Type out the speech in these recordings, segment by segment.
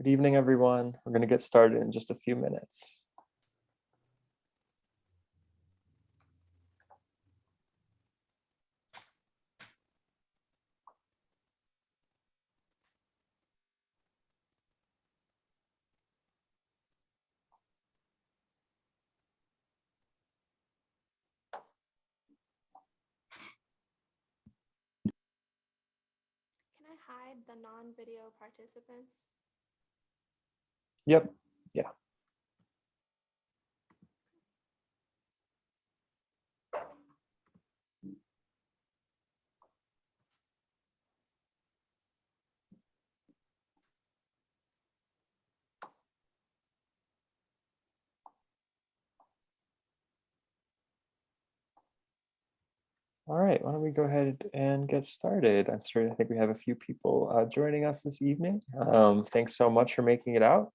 Good evening, everyone. We're going to get started in just a few minutes. Can I hide the non-video participants? Yep. Yeah. All right, why don't we go ahead and get started? I think we have a few people joining us this evening. Thanks so much for making it out.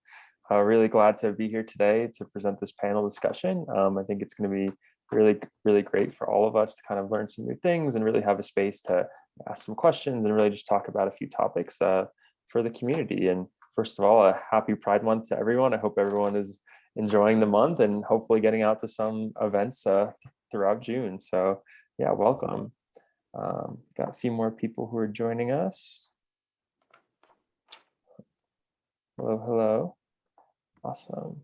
Really glad to be here today to present this panel discussion. I think it's going to be really great for all of us to kind of learn some new things and really have a space to ask some questions and really just talk about a few topics for the community. And first of all, a happy Pride Month to everyone. I hope everyone is enjoying the month and hopefully getting out to some events throughout June. So yeah, welcome. Got a few more people who are joining us. Hello. Awesome.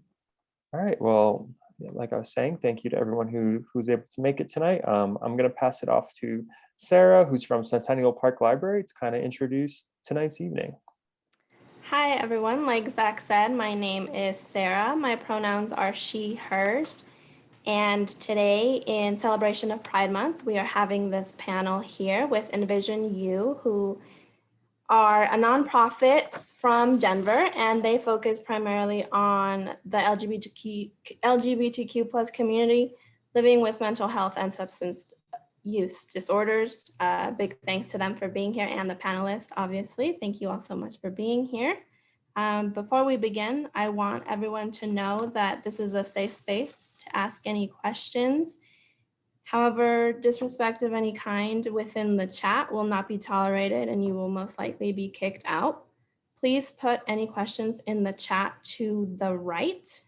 All right, well, like I was saying, thank you to everyone who's able to make it tonight. I'm going to pass it off to Sarah, who's from Centennial Park Library, to kind of introduce tonight's evening. Hi, everyone. Like Zach said, my name is Sarah. My pronouns are she, hers. And today, in celebration of Pride Month, we are having this panel here with Envision U, who are a nonprofit from Denver, and they focus primarily on the LGBTQ plus community living with mental health and substance use disorders. Big thanks to them for being here and the panelists, obviously. Thank you all so much for being here. Before we begin, I want everyone to know that this is a safe space to ask any questions. However, disrespect of any kind within the chat will not be tolerated and you will most likely be kicked out. Please put any questions in the chat to the right.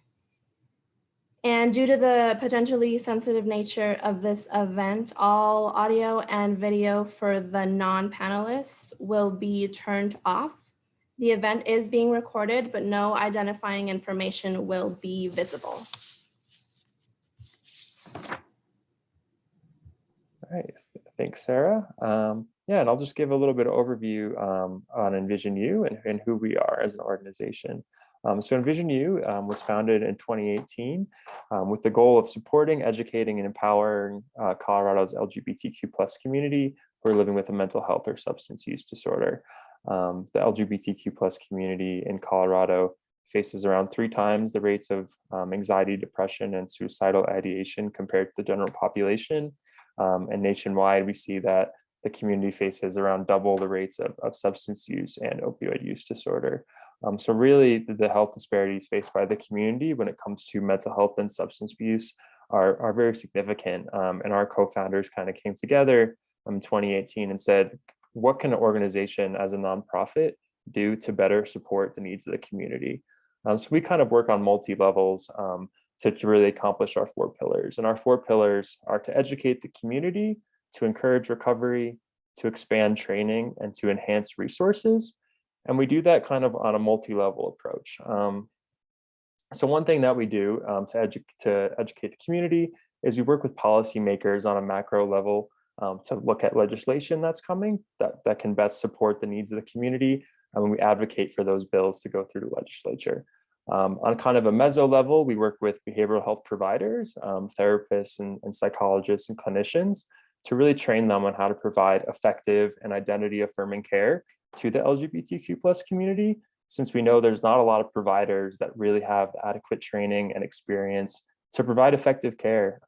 And due to the potentially sensitive nature of this event, all audio and video for the non-panelists will be turned off. The event is being recorded, but no identifying information will be visible. All right, thanks, Sarah. Yeah, and I'll just give a little bit of overview on Envision U and who we are as an organization. So Envision U was founded in 2018 with the goal of supporting, educating, and empowering Colorado's LGBTQ plus community who are living with a mental health or substance use disorder. The LGBTQ plus community in Colorado faces around 3 times the rates of anxiety, depression, and suicidal ideation compared to the general population. And nationwide, we see that the community faces around double the rates of substance use and opioid use disorder. So really, the health disparities faced by the community when it comes to mental health and substance abuse are very significant. And our co-founders kind of came together in 2018 and said, what can an organization as a nonprofit do to better support the needs of the community? So we kind of work on multi-levels to really accomplish our 4 pillars. And our 4 pillars are to educate the community, to encourage recovery, to expand training, and to enhance resources. And we do that kind of on a multi-level approach. So one thing that we do to educate the community is we work with policymakers on a macro level to look at legislation that's coming that can best support the needs of the community. And we advocate for those bills to go through the legislature. On kind of a meso level, we work with behavioral health providers, therapists and psychologists and clinicians to really train them on how to provide effective and identity affirming care to the LGBTQ plus community, since we know there's not a lot of providers that really have adequate training and experience to provide effective care.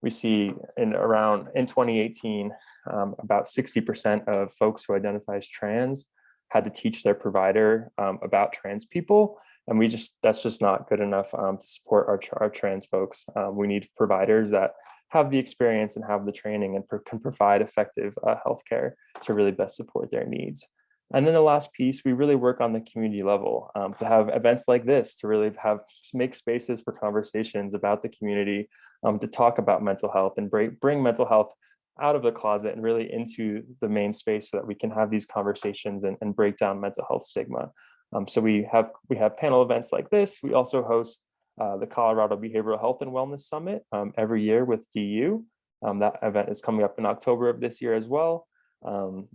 We see in 2018, about 60% of folks who identify as trans had to teach their provider about trans people. And that's just not good enough to support our trans folks. We need providers that have the experience and have the training and can provide effective healthcare to really best support their needs. And then the last piece, we really work on the community level to have events like this, to really make spaces for conversations about the community, to talk about mental health and bring mental health out of the closet and really into the main space so that we can have these conversations and break down mental health stigma. So we have panel events like this. We also host the Colorado Behavioral Health and Wellness Summit every year with DU. That event is coming up in October of this year as well.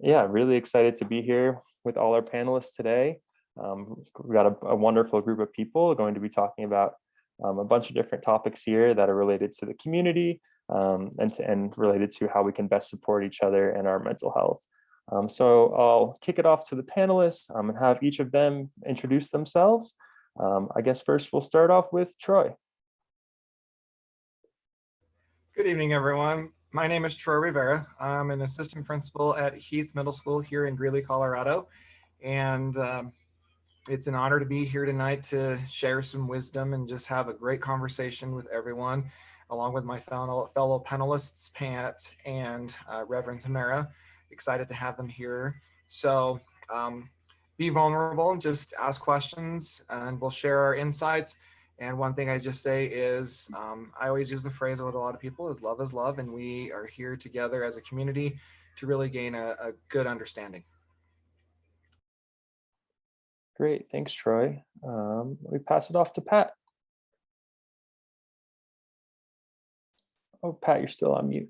Yeah, really excited to be here with all our panelists today. We've got a wonderful group of people going to be talking about a bunch of different topics here that are related to the community and related to how we can best support each other and our mental health. So I'll kick it off to the panelists and have each of them introduce themselves. I guess first we'll start off with Troy. Good evening, everyone. My name is Troy Rivera. I'm an assistant principal at Heath Middle School here in Greeley, Colorado. And it's an honor to be here tonight to share some wisdom and just have a great conversation with everyone, along with my fellow panelists, Pat and Reverend Tamara. Excited to have them here. So be vulnerable, just ask questions, and we'll share our insights. And one thing I just say is, I always use the phrase with a lot of people is love, and we are here together as a community to really gain a good understanding. Great, thanks, Troy. Let me pass it off to Pat. Oh, Pat, you're still on mute.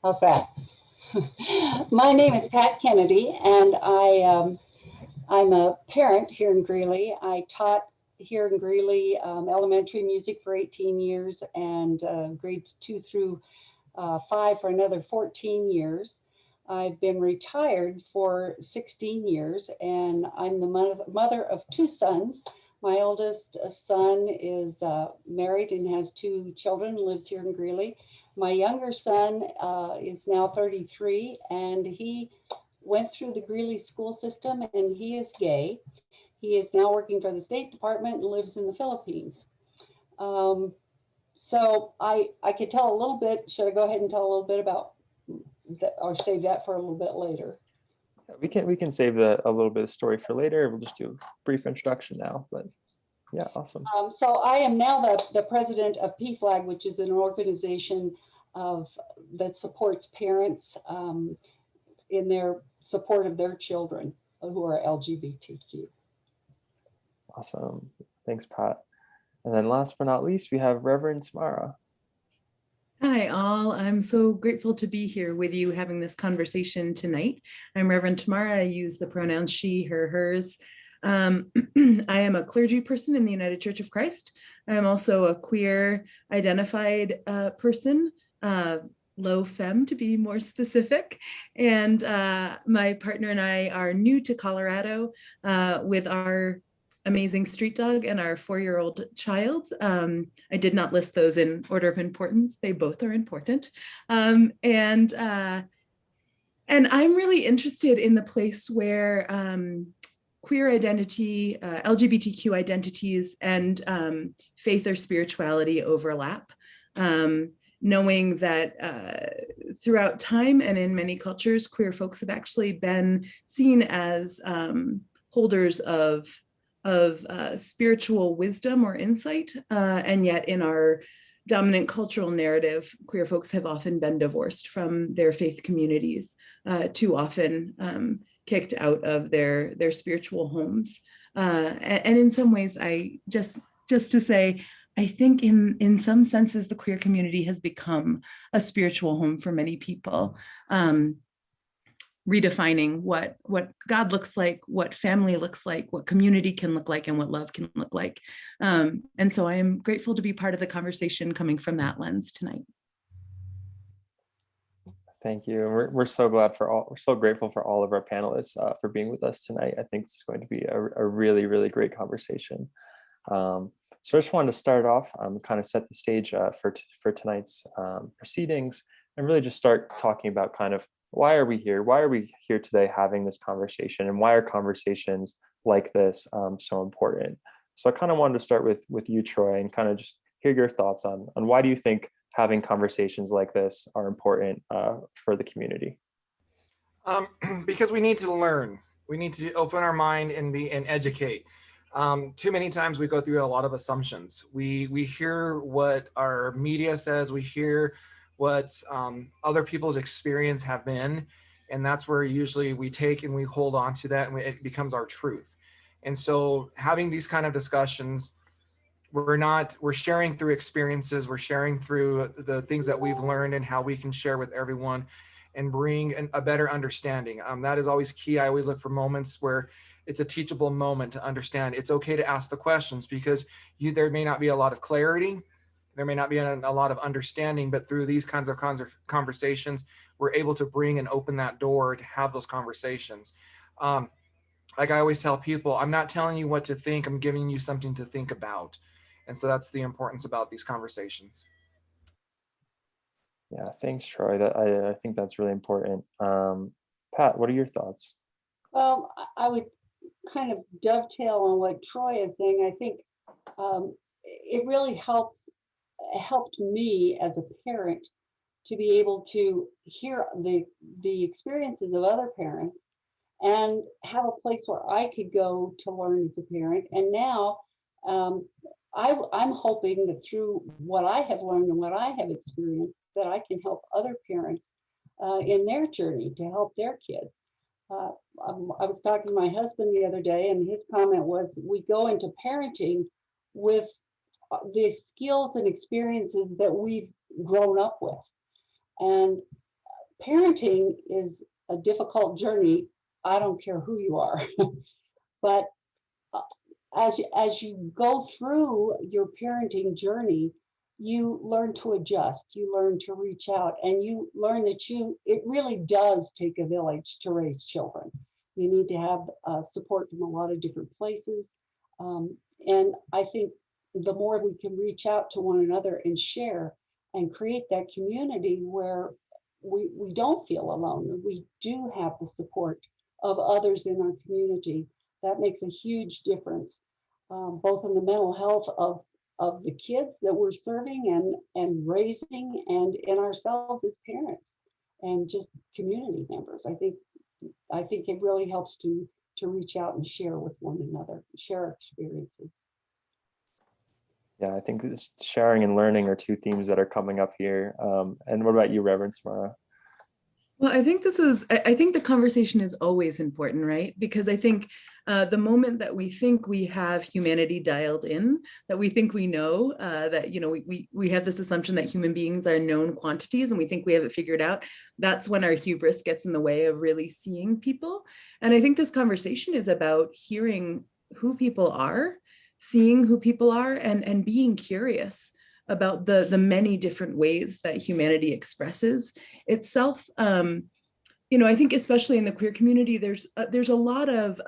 How's that? My name is Pat Kennedy, and I'm a parent here in Greeley. I taught here in Greeley elementary music for 18 years and grades 2 through 5 for another 14 years. I've been retired for 16 years, and I'm the mother of 2 sons. My oldest son is married and has 2 children, lives here in Greeley. My younger son is now 33, and he went through the Greeley school system, and he is gay. He is now working for the State Department and lives in the Philippines. So I could tell a little bit. Should I go ahead and tell a little bit about that, or save that for a little bit later? We can save a little bit of story for later. We'll just do a brief introduction now, but yeah, awesome. So I am now the president of PFLAG, which is an organization that supports parents in their support of their children who are LGBTQ. Awesome. Thanks, Pat. And then last but not least, we have Reverend Tamara. Hi, all. I'm so grateful to be here with you having this conversation tonight. I'm Reverend Tamara. I use the pronouns she, her, hers. I am a clergy person in the United Church of Christ. I'm also a queer identified person, low femme to be more specific. And my partner and I are new to Colorado with our amazing street dog and our 4-year-old child. I did not list those in order of importance. They both are important. And I'm really interested in the place where queer identity, LGBTQ identities, and faith or spirituality overlap. Knowing that throughout time and in many cultures, queer folks have actually been seen as holders of spiritual wisdom or insight, and yet in our dominant cultural narrative, queer folks have often been divorced from their faith communities, too often kicked out of their spiritual homes. And in some ways, I just to say, I think in some senses, the queer community has become a spiritual home for many people. Redefining what God looks like, what family looks like, what community can look like, and what love can look like. And so I am grateful to be part of the conversation coming from that lens tonight. Thank you. We're so grateful for all of our panelists for being with us tonight. I think it's going to be a really, really great conversation. So I just wanted to start off, kind of set the stage for tonight's proceedings, and really just start talking about kind of why are we here? Why are we here today having this conversation? And why are conversations like this so important? So I kind of wanted to start with you, Troy, and kind of just hear your thoughts on why do you think having conversations like this are important for the community? Because we need to learn. We need to open our mind and educate. Too many times we go through a lot of assumptions. We hear what our media says. We hear what other people's experience have been, and that's where usually we take and we hold on to that, and it becomes our truth. And so, having these kind of discussions, we're sharing through experiences. We're sharing through the things that we've learned and how we can share with everyone and bring a better understanding. That is always key. I always look for moments where it's a teachable moment to understand. It's okay to ask the questions because there may not be a lot of clarity. There may not be a lot of understanding, but through these kinds of conversations, we're able to bring and open that door to have those conversations. Like I always tell people, I'm not telling you what to think. I'm giving you something to think about. And so that's the importance about these conversations. Yeah, thanks, Troy. I think that's really important. Pat, what are your thoughts? Well, I would kind of dovetail on what Troy is saying. I think it really helped me as a parent to be able to hear the experiences of other parents and have a place where I could go to learn as a parent. And now um, I'm hoping that through what I have learned and what I have experienced, that I can help other parents in their journey to help their kids. Uh, I was talking to my husband the other day, and his comment was, we go into parenting with the skills and experiences that we've grown up with. And parenting is a difficult journey. I don't care who you are, but as you go through your parenting journey, you learn to adjust, you learn to reach out, and you learn that it really does take a village to raise children. You need to have support from a lot of different places. And I think the more we can reach out to one another and share and create that community where we don't feel alone, we do have the support of others in our community, that makes a huge difference, both in the mental health of the kids that we're serving and raising, and in ourselves as parents and just community members. I think it really helps to reach out and share with one another, share experiences. Yeah, I think sharing and learning are two themes that are coming up here. And what about you, Reverend Samara? Well, I think I think the conversation is always important, right? Because I think the moment that we think we have humanity dialed in, that we think we know, that, you know, we have this assumption that human beings are known quantities and we think we have it figured out, that's when our hubris gets in the way of really seeing people. And I think this conversation is about hearing who people are, seeing who people are, and being curious about the many different ways that humanity expresses itself. You know, I think especially in the queer community, there's a lot of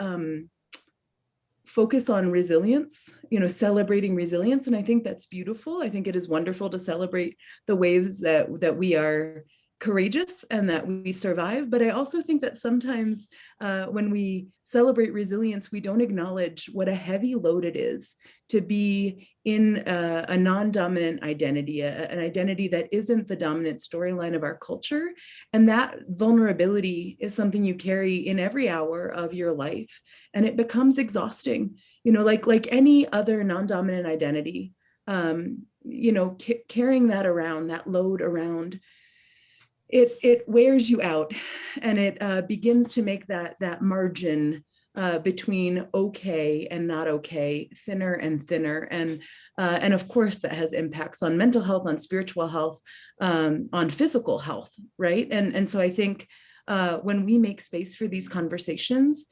focus on resilience, you know, celebrating resilience. And I think that's beautiful. I think it is wonderful to celebrate the ways that we are courageous and that we survive. But I also think that sometimes when we celebrate resilience, we don't acknowledge what a heavy load it is to be in a non-dominant identity, an identity that isn't the dominant storyline of our culture. And that vulnerability is something you carry in every hour of your life. And it becomes exhausting, you know, like any other non-dominant identity, you know, carrying that around, that load around, it wears you out, and it begins to make that margin between okay and not okay thinner and thinner, and of course that has impacts on mental health, on spiritual health, on physical health, right? And so I think when we make space for these conversations,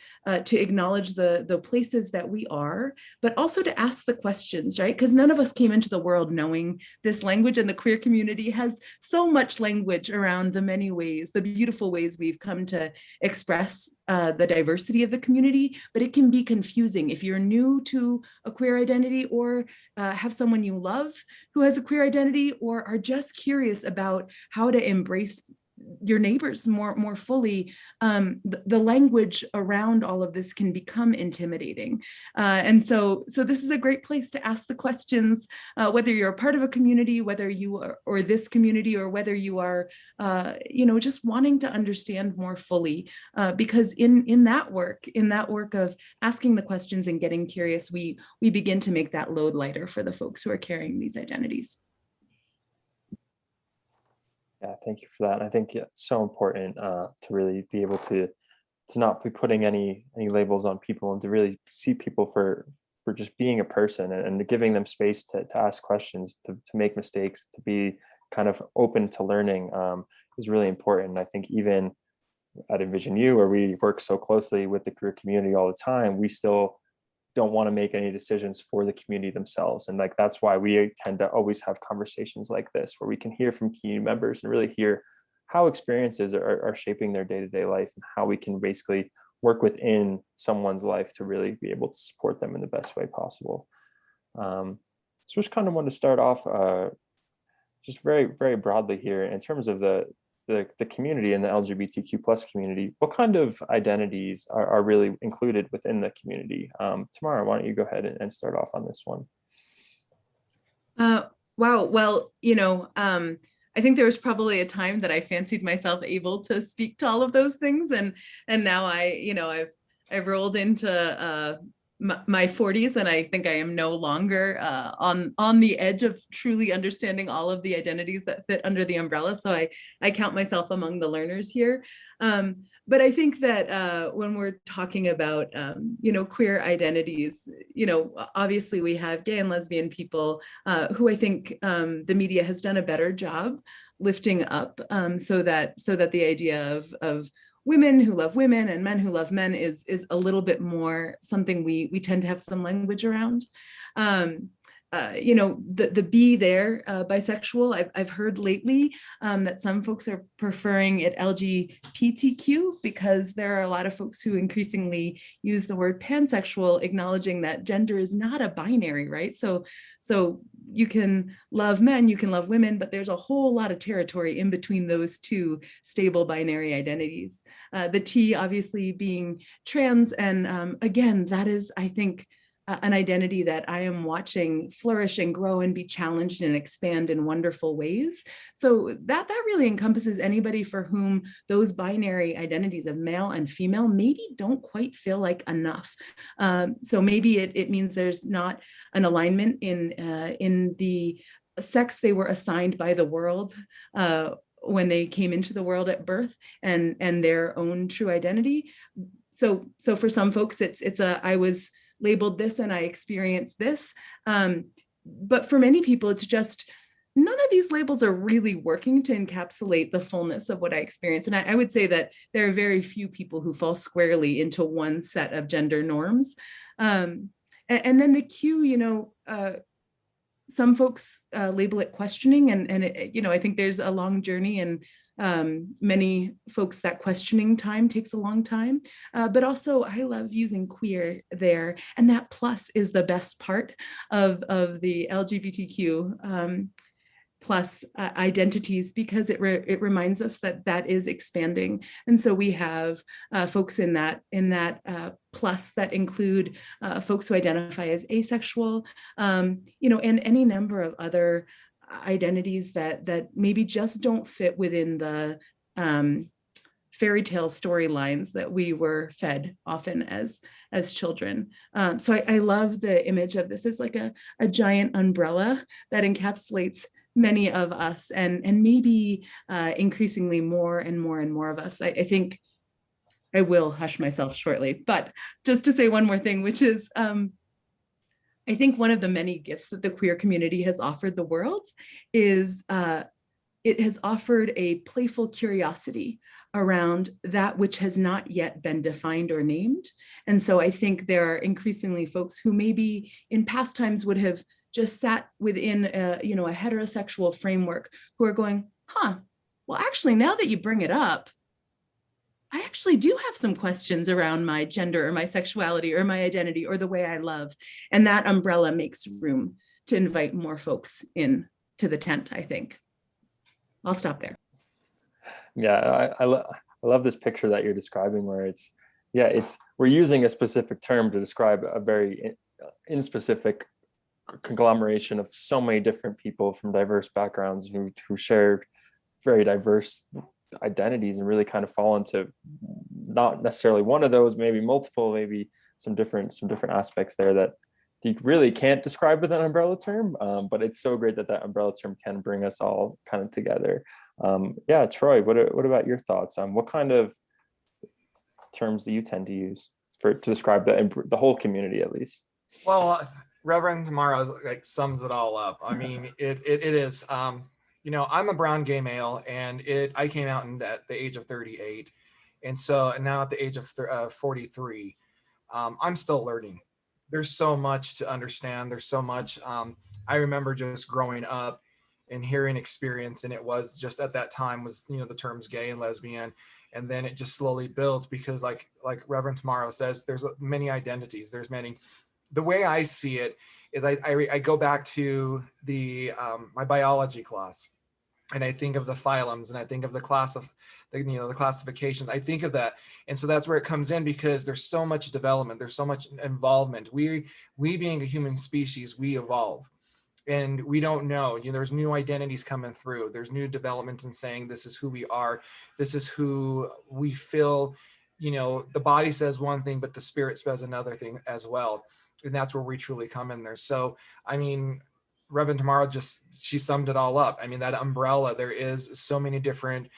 to acknowledge the places that we are, but also to ask the questions, right? Because none of us came into the world knowing this language, and the queer community has so much language around the many ways, the beautiful ways we've come to express the diversity of the community, but it can be confusing if you're new to a queer identity, or have someone you love who has a queer identity, or are just curious about how to embrace your neighbors more fully, the language around all of this can become intimidating. And so this is a great place to ask the questions, whether you're a part of a community, whether you are, or this community, or whether you are, just wanting to understand more fully, because in that work of asking the questions and getting curious, we begin to make that load lighter for the folks who are carrying these identities. Yeah, thank you for that. And I think it's so important to really be able to not be putting any labels on people, and to really see people for just being a person, and giving them space to ask questions, to make mistakes, to be kind of open to learning, is really important. And I think even at Envision U, where we work so closely with the queer community all the time, we still don't want to make any decisions for the community themselves. And like, that's why we tend to always have conversations like this, where we can hear from community members and really hear how experiences are shaping their day-to-day life, and how we can basically work within someone's life to really be able to support them in the best way possible. So just kind of want to start off just very, very broadly here in terms of the community and the LGBTQ plus community. What kind of identities are really included within the community? Tamara, why don't you go ahead and start off on this one? Wow. Well, I think there was probably a time that I fancied myself able to speak to all of those things, and now I've rolled into my 40s, and I think I am no longer on the edge of truly understanding all of the identities that fit under the umbrella. So I count myself among the learners here. But I think that when we're talking about queer identities, obviously we have gay and lesbian people who I think the media has done a better job lifting up, so that the idea of women who love women and men who love men is a little bit more something we tend to have some language around. The be there, bisexual, I've heard lately that some folks are preferring it LGBTQ, because there are a lot of folks who increasingly use the word pansexual, acknowledging that gender is not a binary, right? So you can love men, you can love women, but there's a whole lot of territory in between those two stable binary identities. The T obviously being trans, and again, that is, I think, an identity that I am watching flourish and grow and be challenged and expand in wonderful ways. So that really encompasses anybody for whom those binary identities of male and female maybe don't quite feel like enough. So maybe it means there's not an alignment in the sex they were assigned by the world when they came into the world at birth, and their own true identity. So for some folks, it's I was labeled this and I experienced this. But for many people, it's just none of these labels are really working to encapsulate the fullness of what I experience. And I would say that there are very few people who fall squarely into one set of gender norms. And then the Q, some folks label it questioning, and it, I think there's a long journey, and many folks that questioning time takes a long time, but also I love using queer there, and that plus is the best part of the LGBTQ plus identities, because it reminds us that is expanding. And so we have folks in that plus that include folks who identify as asexual, and any number of other identities that maybe just don't fit within the fairy tale storylines that we were fed often as children. So I love the image of this as like a giant umbrella that encapsulates many of us, and maybe increasingly more and more and more of us. I think I will hush myself shortly, but just to say one more thing, which is I think one of the many gifts that the queer community has offered the world is it has offered a playful curiosity around that which has not yet been defined or named. And so I think there are increasingly folks who maybe in past times would have just sat within a heterosexual framework, who are going, well, actually, now that you bring it up, I actually do have some questions around my gender or my sexuality or my identity or the way I love. And that umbrella makes room to invite more folks in to the tent, I think. I'll stop there. Yeah, I love this picture that you're describing where we're using a specific term to describe a very in specific conglomeration of so many different people from diverse backgrounds who share very diverse identities and really kind of fall into not necessarily one of those, maybe multiple, maybe some different aspects there that you really can't describe with an umbrella term. But it's so great that that umbrella term can bring us all kind of together. Yeah, Troy, what about your thoughts? What kind of terms do you tend to use to describe the whole community at least? Well, Reverend Tamara like sums it all up. I mean, it is. You know, I'm a brown gay male, and I came out at the age of 38, and so now at the age of 43, I'm still learning. There's so much to understand. There's so much. I remember just growing up and hearing experience, and it was just at that time was, you know, the terms gay and lesbian, and then it just slowly builds because like Reverend Tamara says, there's many identities. There's many. The way I see it is I go back to the my biology class, and I think of the phylums, and I think of the the classifications. I think of that, and so that's where it comes in because there's so much development, there's so much involvement. We being a human species, we evolve, and we don't know. You know, there's new identities coming through. There's new developments in saying this is who we are, this is who we feel. You know, the body says one thing, but the spirit says another thing as well. And that's where we truly come in there. So, I mean, Reverend Tamara she summed it all up. I mean, that umbrella, there is so many different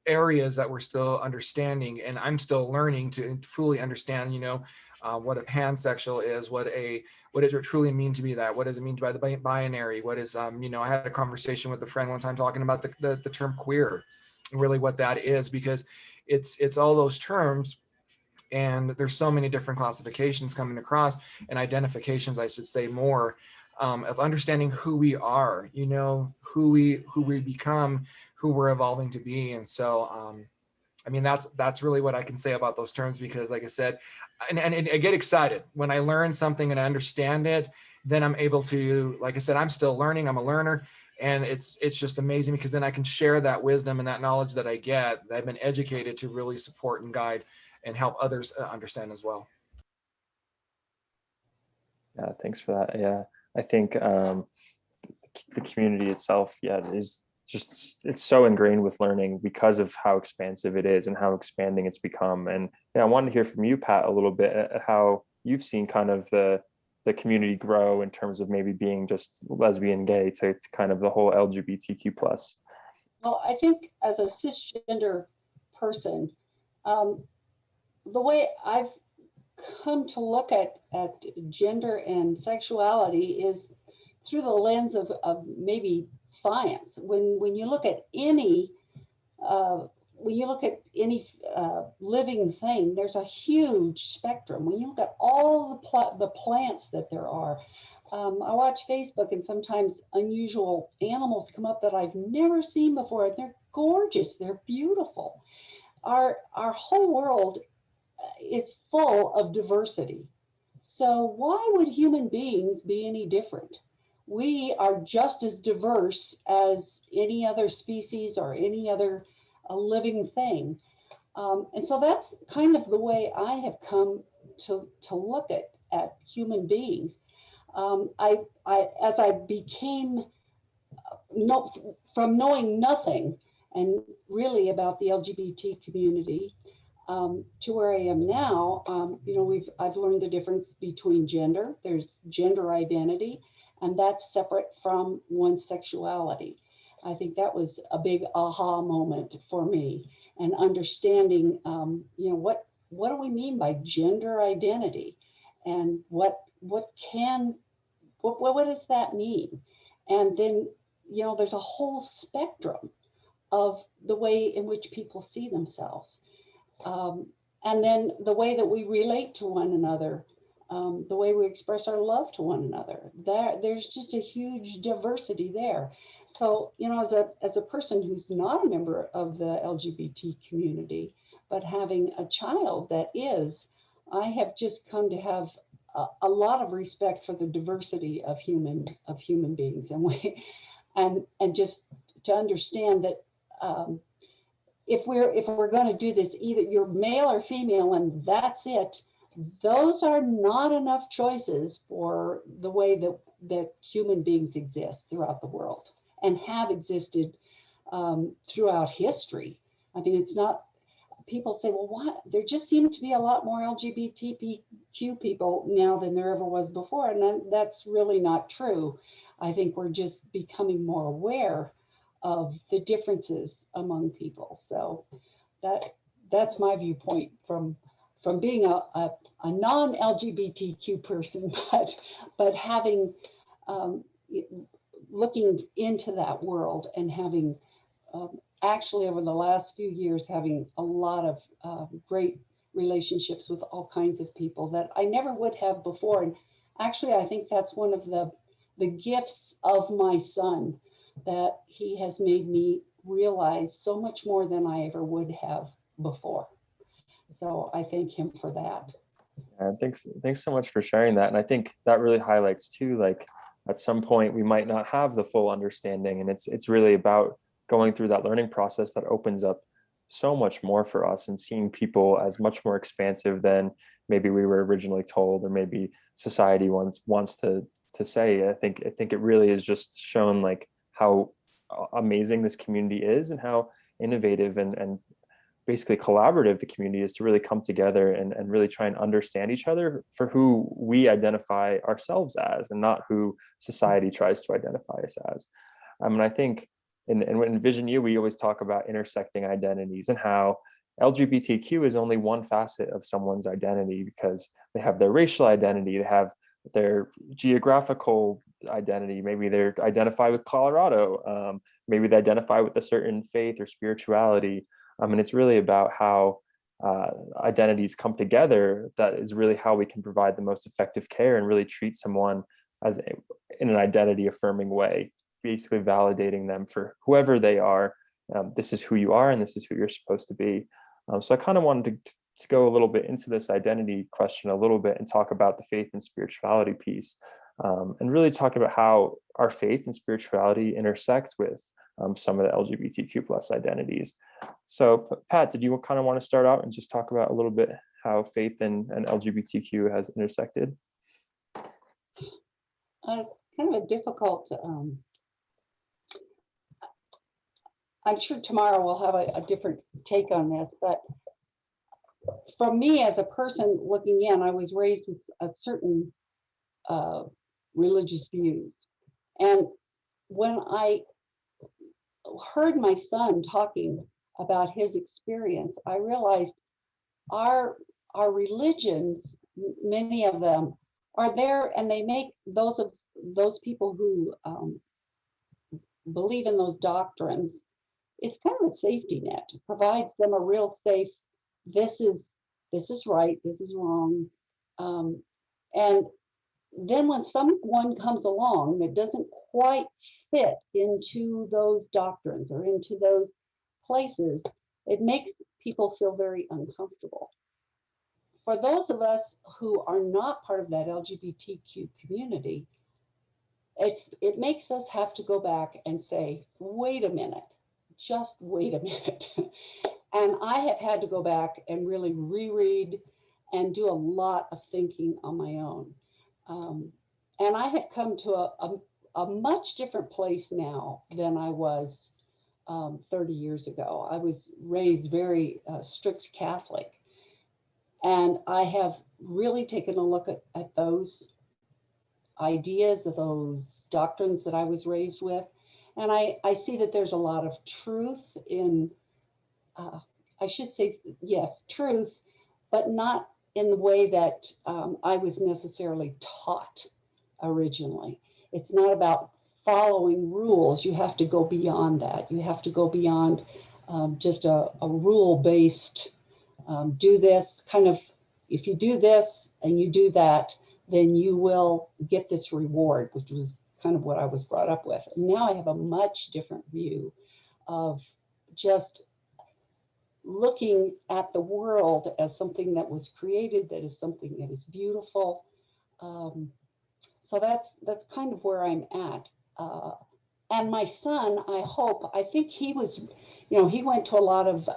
areas that we're still understanding, and I'm still learning to fully understand, you know, what a pansexual is, what does it truly mean to be that? What does it mean by the binary? What is, you know, I had a conversation with a friend one time talking about the term queer, and really what that is, because it's all those terms. And there's so many different classifications coming across, and identifications, I should say, more of understanding who we are, you know, who we become, who we're evolving to be. And so, I mean, that's really what I can say about those terms, because like I said, and I get excited when I learn something and I understand it, then I'm able to, like I said, I'm still learning, I'm a learner. And it's just amazing because then I can share that wisdom and that knowledge that I get, that I've been educated to really support and guide and help others understand as well. Yeah, thanks for that. Yeah, I think the community itself, yeah, it's so ingrained with learning because of how expansive it is and how expanding it's become. And yeah, I wanted to hear from you, Pat, a little bit at how you've seen kind of the community grow in terms of maybe being just lesbian, gay to kind of the whole LGBTQ plus. Well, I think as a cisgender person, the way I've come to look at gender and sexuality is through the lens of maybe science. When you look at any living thing, there's a huge spectrum. When you look at all the plants that there are, I watch Facebook, and sometimes unusual animals come up that I've never seen before. They're gorgeous. They're beautiful. Our whole world is full of diversity. So why would human beings be any different? We are just as diverse as any other species or any other living thing. And so that's kind of the way I have come to look at human beings. As I became from knowing nothing and really about the LGBT community, to where I am now, you know, I've learned the difference between gender. There's gender identity, and that's separate from one's sexuality. I think that was a big aha moment for me, and understanding, you know, what do we mean by gender identity, and what does that mean? And then, you know, there's a whole spectrum of the way in which people see themselves. And then the way that we relate to one another, the way we express our love to one another, there's just a huge diversity there. So, you know, as a person who's not a member of the LGBT community, but having a child that is, I have just come to have a lot of respect for the diversity of human beings, and just to understand that if we're going to do this, either you're male or female and that's it, those are not enough choices for the way that human beings exist throughout the world and have existed throughout history. I mean, it's not, people say, well, what? There just seem to be a lot more LGBTQ people now than there ever was before. And that's really not true. I think we're just becoming more aware of the differences among people. So that's my viewpoint from being a non-LGBTQ person, but having looking into that world and having actually over the last few years having a lot of great relationships with all kinds of people that I never would have before. And actually, I think that's one of the gifts of my son, that he has made me realize so much more than I ever would have before. So I thank him for that. Thanks so much for sharing that. And I think that really highlights too, like at some point we might not have the full understanding, and it's really about going through that learning process that opens up so much more for us and seeing people as much more expansive than maybe we were originally told, or maybe society wants to say. I think it really is just shown like how amazing this community is and how innovative and basically collaborative the community is to really come together and really try and understand each other for who we identify ourselves as and not who society tries to identify us as. And I think in Envision U, we always talk about intersecting identities and how LGBTQ is only one facet of someone's identity, because they have their racial identity, they have their geographical identity, maybe they identify with Colorado, maybe they identify with a certain faith or spirituality. And it's really about how identities come together. That is really how we can provide the most effective care and really treat someone as in an identity affirming way, basically validating them for whoever they are. This is who you are, and this is who you're supposed to be. So I kind of wanted to go a little bit into this identity question a little bit and talk about the faith and spirituality piece, and really talk about how our faith and spirituality intersect with some of the LGBTQ plus identities. So Pat, did you kind of want to start out and just talk about a little bit how faith and LGBTQ has intersected? Kind of a difficult, I'm sure tomorrow we'll have a different take on this, but for me as a person looking in, I was raised with a certain religious views. And when I heard my son talking about his experience, I realized our religions, many of them are there, and they make those people who believe in those doctrines, it's kind of a safety net. It provides them a real safe, this is right, this is wrong. And then when someone comes along that doesn't quite fit into those doctrines or into those places, it makes people feel very uncomfortable. For those of us who are not part of that LGBTQ community, it makes us have to go back and say, wait a minute, just wait a minute. And I have had to go back and really reread and do a lot of thinking on my own. And I have come to a much different place now than I was 30 years ago. I was raised very strict Catholic. And I have really taken a look at those ideas, of those doctrines that I was raised with. And I see that there's a lot of truth in, I should say, yes, truth, but not in the way that I was necessarily taught originally. It's not about following rules. You have to go beyond that. You have to go beyond just a rule-based, do this, kind of, if you do this and you do that, then you will get this reward, which was kind of what I was brought up with. And now I have a much different view of just looking at the world as something that was created, that is something that is beautiful. So that's kind of where I'm at. And my son, I think he was, you know, he went to a lot of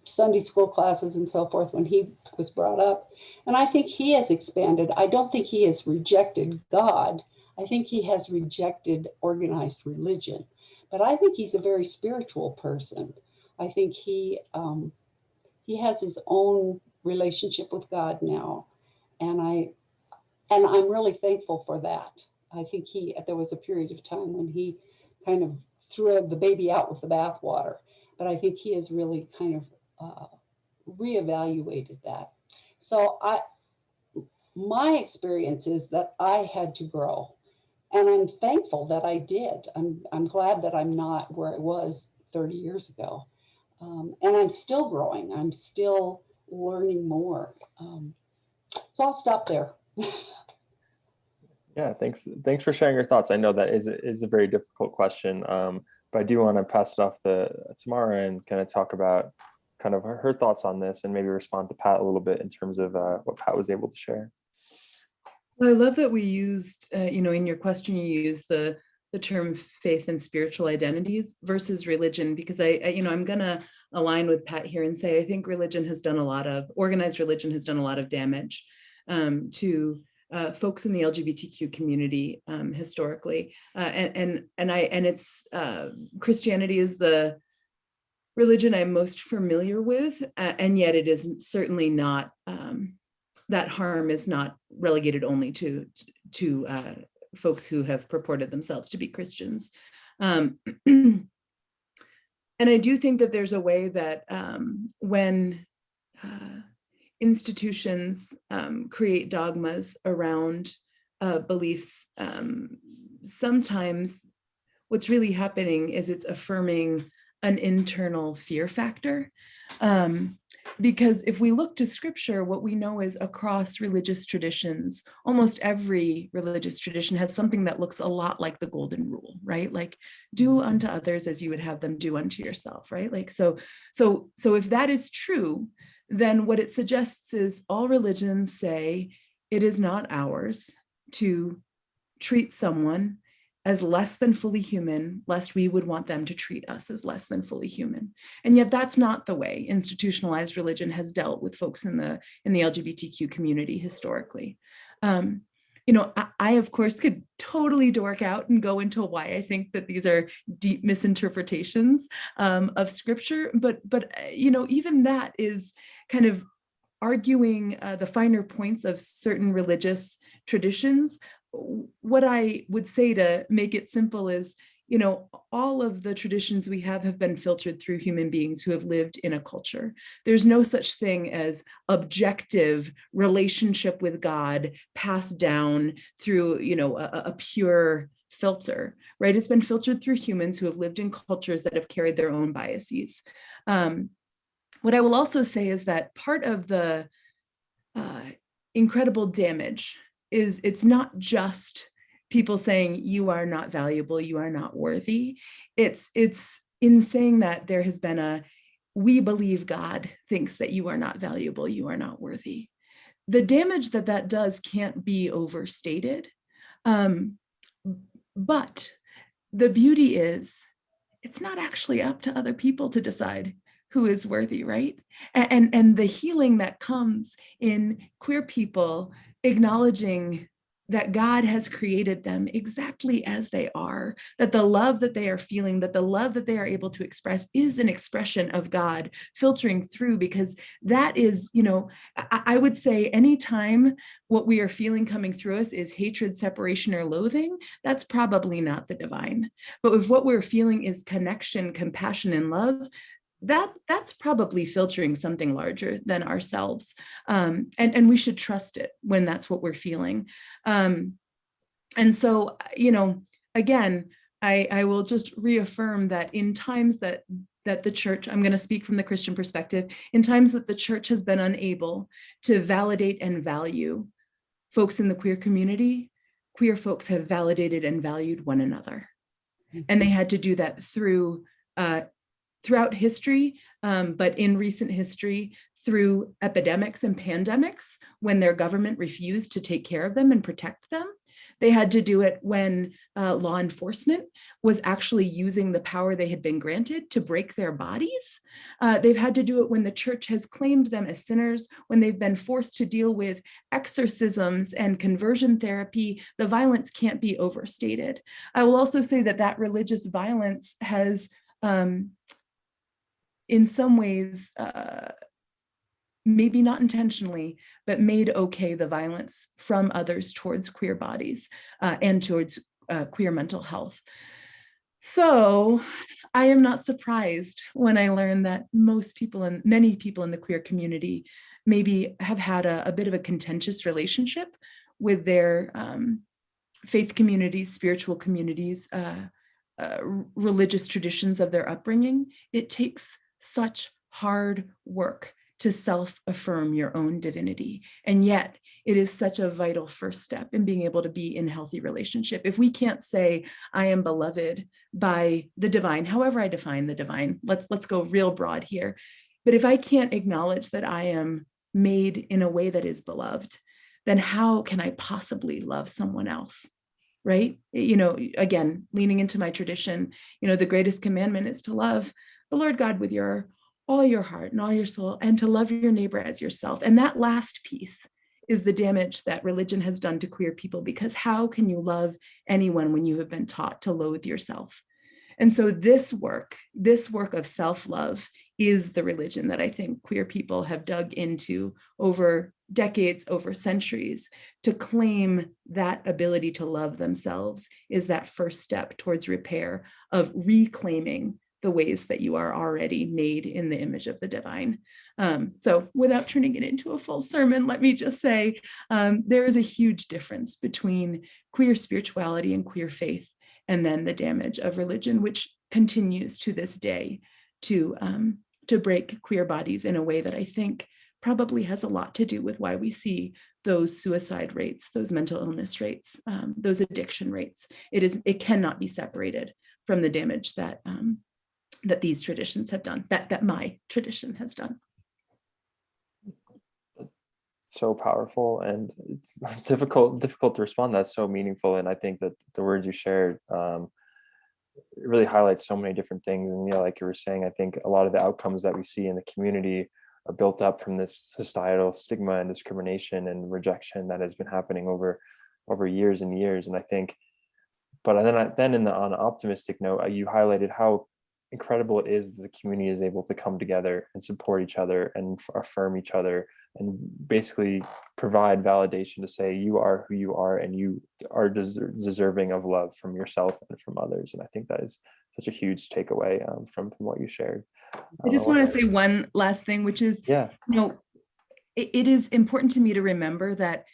Sunday school classes and so forth when he was brought up. And I think he has expanded. I don't think he has rejected God. I think he has rejected organized religion. But I think he's a very spiritual person. I think he has his own relationship with God now. And I'm really thankful for that. I think there was a period of time when he kind of threw the baby out with the bathwater, but I think he has really kind of reevaluated that. So my experience is that I had to grow, and I'm thankful that I did. I'm glad that I'm not where I was 30 years ago, and I'm still growing. I'm still learning more. So I'll stop there. Yeah, thanks for sharing your thoughts. I know that is a very difficult question, but I do want to pass it off to Tamara and kind of talk about kind of her thoughts on this, and maybe respond to Pat a little bit in terms of what Pat was able to share. Well, I love that we used, in your question, you used the term faith and spiritual identities versus religion, because I'm going to align with Pat here and say, I think organized religion has done a lot of damage to folks in the LGBTQ community historically, and it's Christianity is the religion I'm most familiar with, and yet it is certainly not. That harm is not relegated only to folks who have purported themselves to be Christians, and I do think that there's a way that when institutions create dogmas around beliefs, sometimes what's really happening is it's affirming an internal fear factor. Because if we look to scripture, what we know is across religious traditions, almost every religious tradition has something that looks a lot like the golden rule, right? Like, do unto others as you would have them do unto yourself, right? Like, so if that is true, then what it suggests is all religions say it is not ours to treat someone as less than fully human, lest we would want them to treat us as less than fully human. And yet that's not the way institutionalized religion has dealt with folks in the LGBTQ community historically. I of course could totally dork out and go into why I think that these are deep misinterpretations of scripture, but even that is kind of arguing the finer points of certain religious traditions. What I would say to make it simple is, all of the traditions we have been filtered through human beings who have lived in a culture. There's no such thing as objective relationship with God passed down through, a pure filter, right? It's been filtered through humans who have lived in cultures that have carried their own biases. What I will also say is that part of the incredible damage is it's not just people saying you are not valuable, you are not worthy. It's in saying that there has been we believe God thinks that you are not valuable, you are not worthy. The damage that does can't be overstated. But the beauty is it's not actually up to other people to decide who is worthy, right? And the healing that comes in queer people acknowledging that God has created them exactly as they are, that the love that they are feeling, that the love that they are able to express is an expression of God filtering through, because that is, I would say anytime what we are feeling coming through us is hatred, separation, or loathing, that's probably not the divine. But if what we're feeling is connection, compassion, and love, that's probably filtering something larger than ourselves. And we should trust it when that's what we're feeling. And so, again, I will just reaffirm that in times that the church, I'm going to speak from the Christian perspective, in times that the church has been unable to validate and value folks in the queer community, queer folks have validated and valued one another. And they had to do that throughout history, but in recent history, through epidemics and pandemics when their government refused to take care of them and protect them. They had to do it when law enforcement was actually using the power they had been granted to break their bodies. They've had to do it when the church has claimed them as sinners, when they've been forced to deal with exorcisms and conversion therapy. The violence can't be overstated. I will also say that that religious violence has, in some ways, maybe not intentionally, but made okay the violence from others towards queer bodies and towards queer mental health. So I am not surprised when I learn that most people and many people in the queer community maybe have had a bit of a contentious relationship with their faith communities, spiritual communities, religious traditions of their upbringing. It takes such hard work to self-affirm your own divinity. And yet it is such a vital first step in being able to be in healthy relationship. If we can't say, I am beloved by the divine, however I define the divine, let's go real broad here. But if I can't acknowledge that I am made in a way that is beloved, then how can I possibly love someone else? Right? You know, again, leaning into my tradition, you know, the greatest commandment is to love the Lord God with all your heart and all your soul, and to love your neighbor as yourself. And that last piece is the damage that religion has done to queer people, because how can you love anyone when you have been taught to loathe yourself? And so this work of self-love is the religion that I think queer people have dug into over decades, over centuries. To claim that ability to love themselves is that first step towards repair of reclaiming the ways that you are already made in the image of the divine. So without turning it into a full sermon, let me just say there is a huge difference between queer spirituality and queer faith, and then the damage of religion, which continues to this day to break queer bodies in a way that I think probably has a lot to do with why we see those suicide rates, those mental illness rates, those addiction rates. It cannot be separated from the damage that that these traditions have done, that my tradition has done. So powerful, and it's difficult to respond. That's so meaningful, and I think that the words you shared it really highlights so many different things. And like you were saying, I think a lot of the outcomes that we see in the community are built up from this societal stigma and discrimination and rejection that has been happening over years and years. And I think, but then on an optimistic note, you highlighted how incredible it is that the community is able to come together and support each other and affirm each other and basically provide validation to say you are who you are, and you are deserving of love from yourself and from others. And I think that is such a huge takeaway from what you shared. I just want to say one last thing, which is, yeah, you know, it is important to me to remember that,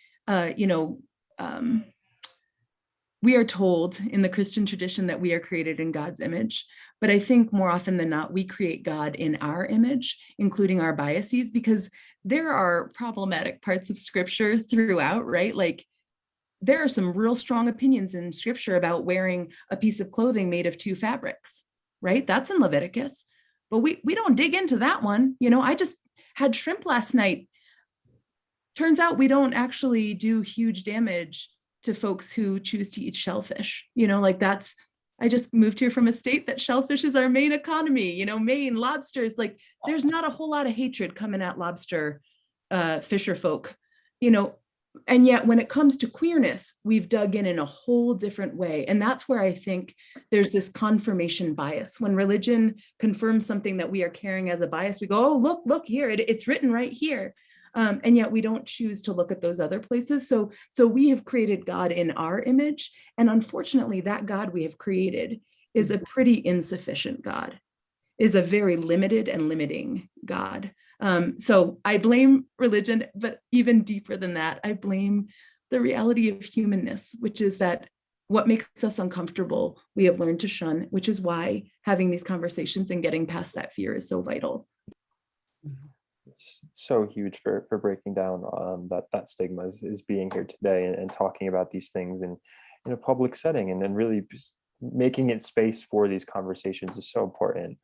we are told in the Christian tradition that we are created in God's image, but I think more often than not, we create God in our image, including our biases, because there are problematic parts of scripture throughout, right? Like there are some real strong opinions in scripture about wearing a piece of clothing made of two fabrics, right? That's in Leviticus, but we don't dig into that one. You know, I just had shrimp last night. Turns out we don't actually do huge damage to folks who choose to eat shellfish. You know, like I just moved here from a state that shellfish is our main economy, you know, Maine, lobsters, like there's not a whole lot of hatred coming at lobster fisher folk, you know, and yet when it comes to queerness, we've dug in a whole different way. And that's where I think there's this confirmation bias. When religion confirms something that we are carrying as a bias, we go, oh, look here, it's written right here. And yet we don't choose to look at those other places. So we have created God in our image. And unfortunately, that God we have created is a pretty insufficient God, is a very limited and limiting God. So I blame religion, but even deeper than that, I blame the reality of humanness, which is that what makes us uncomfortable, we have learned to shun, which is why having these conversations and getting past that fear is so vital. It's so huge for breaking down that stigma is being here today and talking about these things in a public setting, and then really just making it space for these conversations is so important.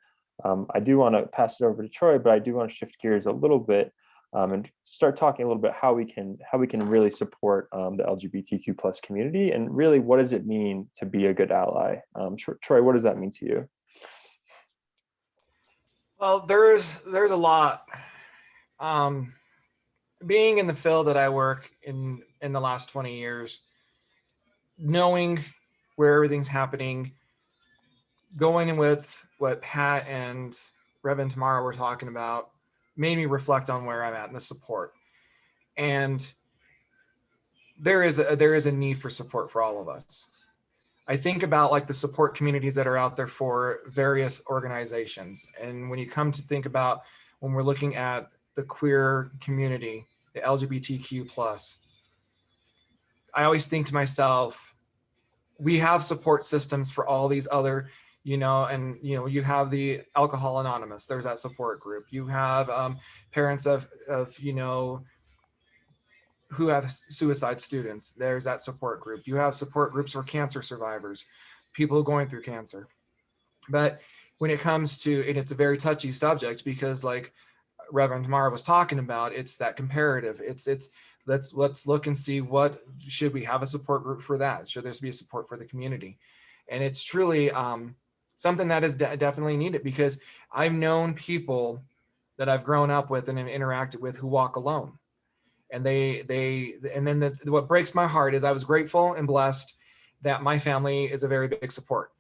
I do want to pass it over to Troy, but I do want to shift gears a little bit and start talking a little bit how we can really support the LGBTQ plus community, and really what does it mean to be a good ally? Troy, what does that mean to you? Well, there's a lot. Being in the field that I work in the last 20 years, knowing where everything's happening, going in with what Pat and Reverend Tamara were talking about, made me reflect on where I'm at and the support. And there is a need for support for all of us. I think about like the support communities that are out there for various organizations. And when you come to think about when we're looking at the queer community, the LGBTQ plus, I always think to myself, we have support systems for all these other, you you have the Alcohol Anonymous, there's that support group. You have parents of who have suicide students, there's that support group. You have support groups for cancer survivors, people going through cancer. But when it comes to, and it's a very touchy subject because like Reverend Tamara was talking about, it's that comparative. It's let's look and see, what should we have a support group for that? Should there be a support for the community? And it's truly something that is definitely needed, because I've known people that I've grown up with and interacted with who walk alone. And what breaks my heart is I was grateful and blessed that my family is a very big support.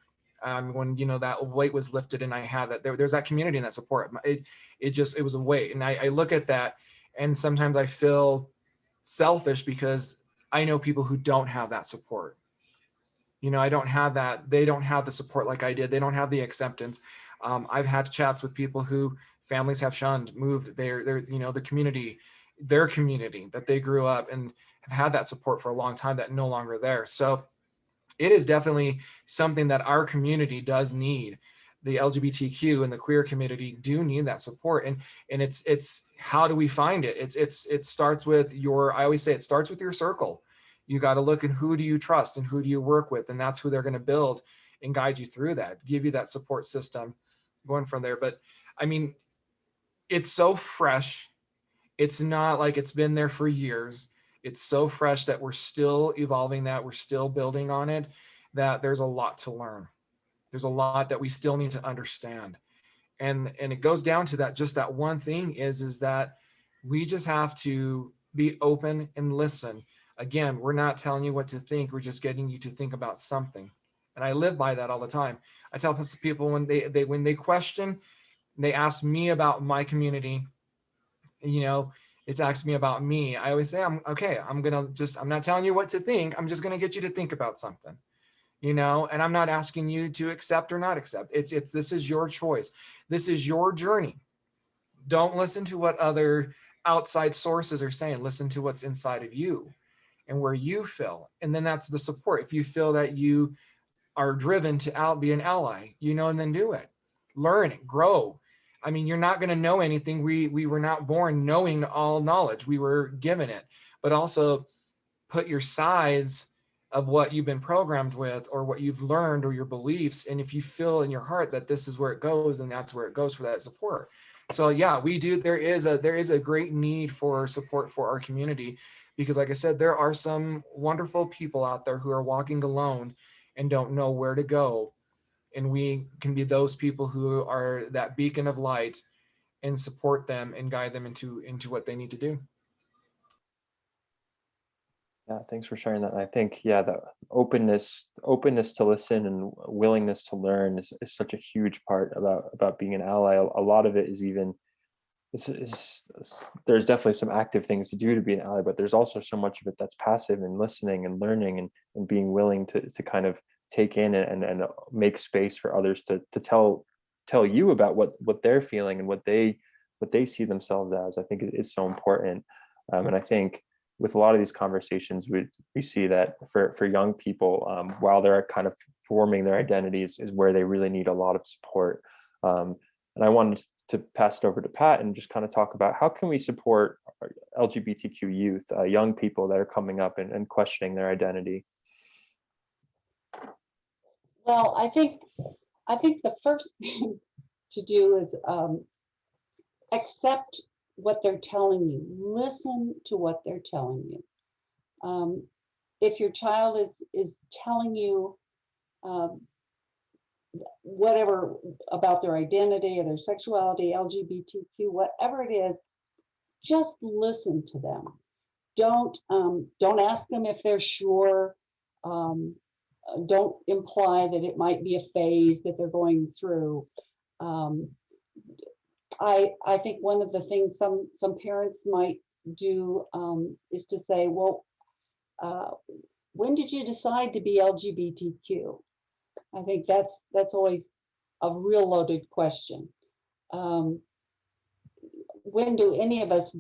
When that weight was lifted and I had that, there's that community and that support. It was a weight, and I look at that, and sometimes I feel selfish because I know people who don't have that support. I don't have that. They don't have the support like I did. They don't have the acceptance. I've had chats with people who families have shunned, moved the community, their community that they grew up and have had that support for a long time that no longer there. So it is definitely something that our community does need. The LGBTQ and the queer community do need that support. And it's how do we find it? It starts with I always say it starts with your circle. You got to look at who do you trust and who do you work with? And that's who they're going to build and guide you through that, give you that support system going from there. But I mean, it's so fresh. It's not like it's been there for years. It's so fresh that we're still evolving that, we're still building on it, that there's a lot to learn. There's a lot that we still need to understand. And it goes down to that, just that one thing is that we just have to be open and listen. Again, we're not telling you what to think, we're just getting you to think about something. And I live by that all the time. I tell people when they question, they ask me about my community, it's asking me about me. I always say, I'm not telling you what to think. I'm just going to get you to think about something, and I'm not asking you to accept or not accept. This is your choice. This is your journey. Don't listen to what other outside sources are saying. Listen to what's inside of you and where you feel. And then that's the support. If you feel that you are driven to be an ally, and then do it, learn it, grow. I mean, you're not going to know anything. We were not born knowing all knowledge. We were given it, but also put your sides of what you've been programmed with or what you've learned or your beliefs. And if you feel in your heart that this is where it goes, then that's where it goes for that support. So yeah, we do. There is a great need for support for our community, because like I said, there are some wonderful people out there who are walking alone and don't know where to go. And we can be those people who are that beacon of light and support them and guide them into what they need to do. Yeah, thanks for sharing that. And I think, the openness to listen and willingness to learn is such a huge part about being an ally. A lot of it is even, there's definitely some active things to do to be an ally, but there's also so much of it that's passive and listening and learning and being willing to kind of take in and make space for others to tell you about what they're feeling and what they see themselves as. I think it is so important. And I think with a lot of these conversations, we see that for young people, while they're kind of forming their identities, is where they really need a lot of support. And I wanted to pass it over to Pat and just kind of talk about how can we support LGBTQ youth, young people that are coming up and questioning their identity. Well, I think the to do is accept what they're telling you. Listen to what they're telling you. If your child is telling you whatever about their identity or their sexuality, LGBTQ, whatever it is, just listen to them. Don't ask them if they're sure. Don't imply that it might be a phase that they're going through. I think one of the things some parents might do is to say, well, when did you decide to be LGBTQ? I think that's always a real loaded question. When do any of us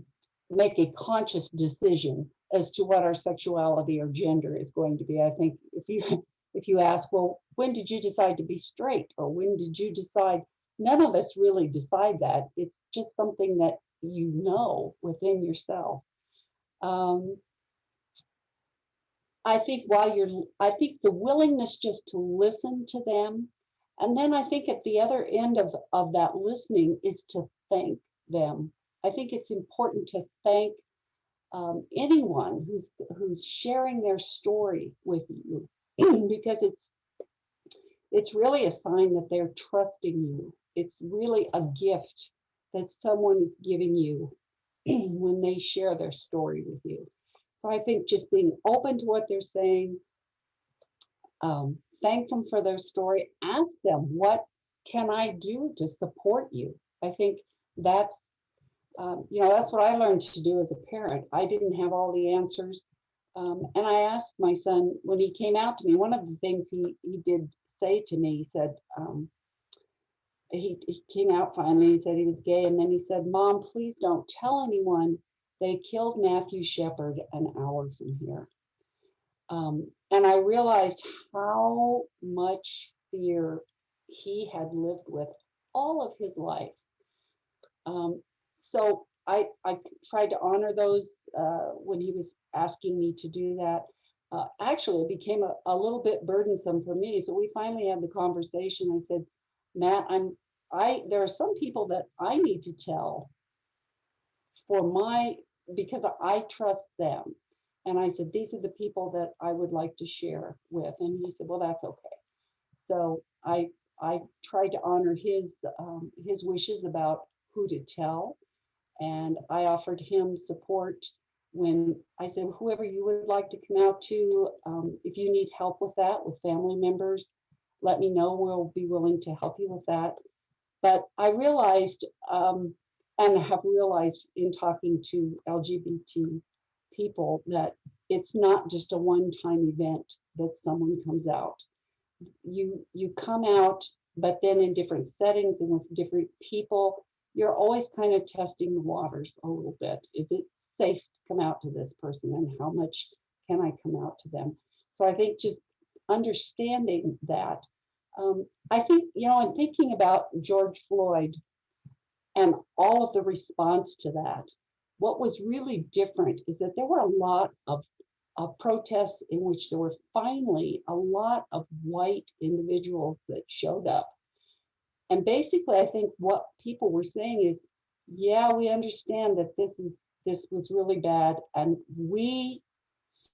make a conscious decision as to what our sexuality or gender is going to be? I think if you ask, well, when did you decide to be straight, or when did you decide? None of us really decide that. It's just something that you know within yourself. I think I think the willingness just to listen to them, and then I think at the other end of that listening is to thank them. I think it's important to thank anyone who's sharing their story with you, because it's really a sign that they're trusting you. It's really a gift that someone is giving you when they share their story with you. So I think just being open to what they're saying, thank them for their story, ask them, what can I do to support you? I think that's that's what I learned to do as a parent. I didn't have all the answers. And I asked my son when he came out to me, one of the things he did say to me, he said, he came out finally, he said he was gay. And then he said, Mom, please don't tell anyone they killed Matthew Shepard an hour from here. And I realized how much fear he had lived with all of his life. So I tried to honor those when he was asking me to do that. Actually, it became a little bit burdensome for me. So we finally had the conversation. I said, Matt, there are some people that I need to tell because I trust them. And I said, these are the people that I would like to share with. And he said, well, that's okay. So I tried to honor his wishes about who to tell. And I offered him support when I said, whoever you would like to come out to, if you need help with that, with family members, let me know. We'll be willing to help you with that. But I realized, and have realized in talking to LGBT people, that it's not just a one-time event that someone comes out. You come out, but then in different settings and with different people, you're always kind of testing the waters a little bit. Is it safe to come out to this person, and how much can I come out to them? So I think just understanding that. I think, I'm thinking about George Floyd and all of the response to that. What was really different is that there were a lot of protests in which there were finally a lot of white individuals that showed up. And basically, I think what people were saying is, yeah, we understand that this was really bad, and we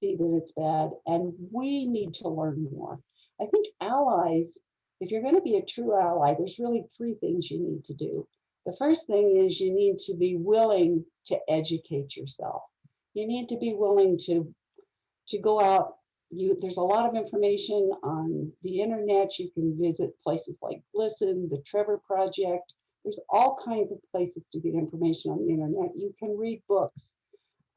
see that it's bad, and we need to learn more. I think allies, if you're going to be a true ally, there's really three things you need to do. The first thing is you need to be willing to educate yourself. You need to be willing to go out. There's a lot of information on the internet. You can visit places like Listen, the Trevor Project. There's all kinds of places to get information on the internet. You can read books.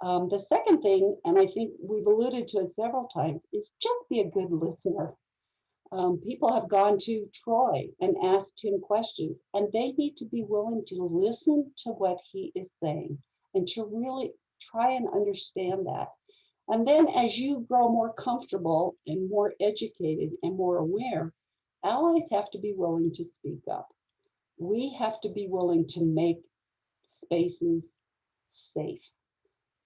The second thing, and I think we've alluded to it several times, is just be a good listener. People have gone to Troy and asked him questions, and they need to be willing to listen to what he is saying and to really try and understand that. And then as you grow more comfortable and more educated and more aware, allies have to be willing to speak up. We have to be willing to make spaces safe.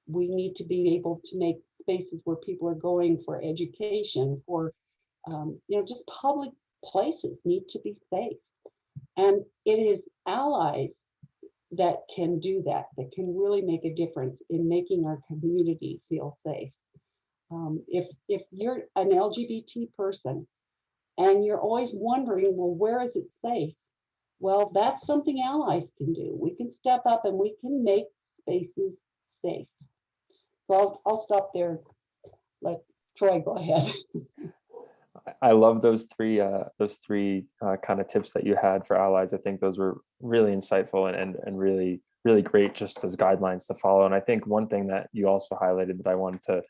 We need to be able to make spaces where people are going for education, for just public places need to be safe. And it is allies that can do that, that can really make a difference in making our community feel safe. If you're an LGBT person and you're always wondering, well, where is it safe? Well, that's something allies can do. We can step up and we can make spaces safe. So I'll stop there. Let Troy go ahead. I love those three kind of tips that you had for allies. I think those were really insightful and really great just as guidelines to follow. And I think one thing that you also highlighted that I wanted to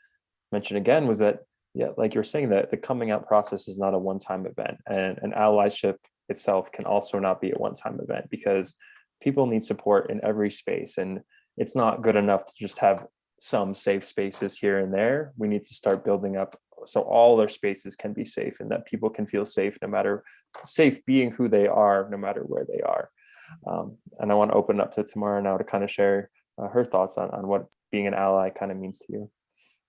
mention again was that, yeah, like you're saying, that the coming out process is not a one-time event, and an allyship itself can also not be a one-time event, because people need support in every space, and it's not good enough to just have some safe spaces here and there. We need to start building up so all their spaces can be safe, and that people can feel safe safe being who they are, no matter where they are. And I want to open up to Tamara now to kind of share her thoughts on what being an ally kind of means to you.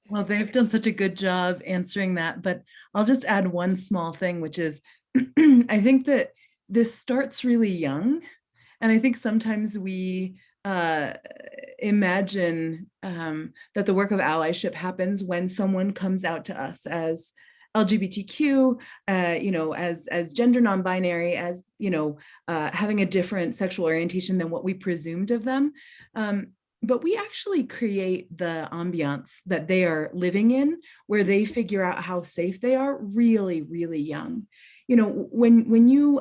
Well, they've done such a good job answering that, but I'll just add one small thing, which is I think that this starts really young. And I think sometimes we imagine that the work of allyship happens when someone comes out to us as LGBTQ, as gender non-binary, as, having a different sexual orientation than what we presumed of them. But we actually create the ambiance that they are living in, where they figure out how safe they are really, really young. When you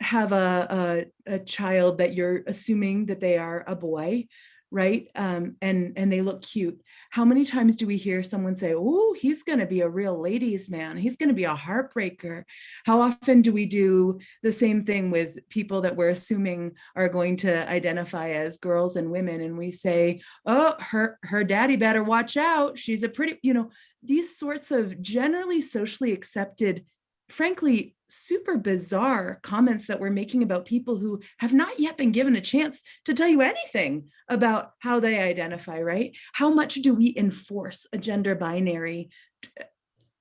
have a child that you're assuming that they are a boy, right? And they look cute. How many times do we hear someone say, oh, he's going to be a real ladies' man. He's going to be a heartbreaker. How often do we do the same thing with people that we're assuming are going to identify as girls and women? And we say, oh, her daddy better watch out. She's a pretty, these sorts of generally socially accepted, frankly, super bizarre comments that we're making about people who have not yet been given a chance to tell you anything about how they identify, right? How much do we enforce a gender binary?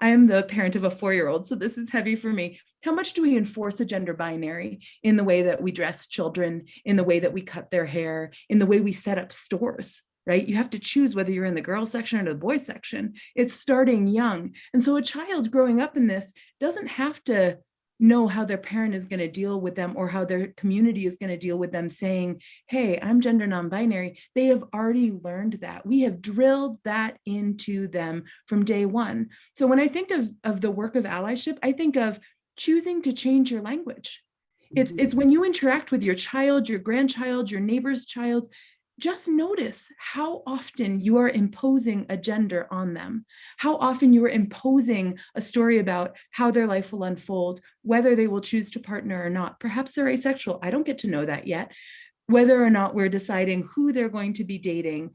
I am the parent of a 4-year-old, so this is heavy for me. How much do we enforce a gender binary in the way that we dress children, in the way that we cut their hair, in the way we set up stores? Right? You have to choose whether you're in the girls section or the boys section. It's starting young. And so a child growing up in this doesn't have to know how their parent is going to deal with them or how their community is going to deal with them saying, hey, I'm gender non-binary. They have already learned that. We have drilled that into them from day one. So when I think of the work of allyship, I think of choosing to change your language. It's when you interact with your child, your grandchild, your neighbor's child, just notice how often you are imposing a gender on them, how often you are imposing a story about how their life will unfold, whether they will choose to partner or not. Perhaps they're asexual. I don't get to know that yet. Whether or not we're deciding who they're going to be dating,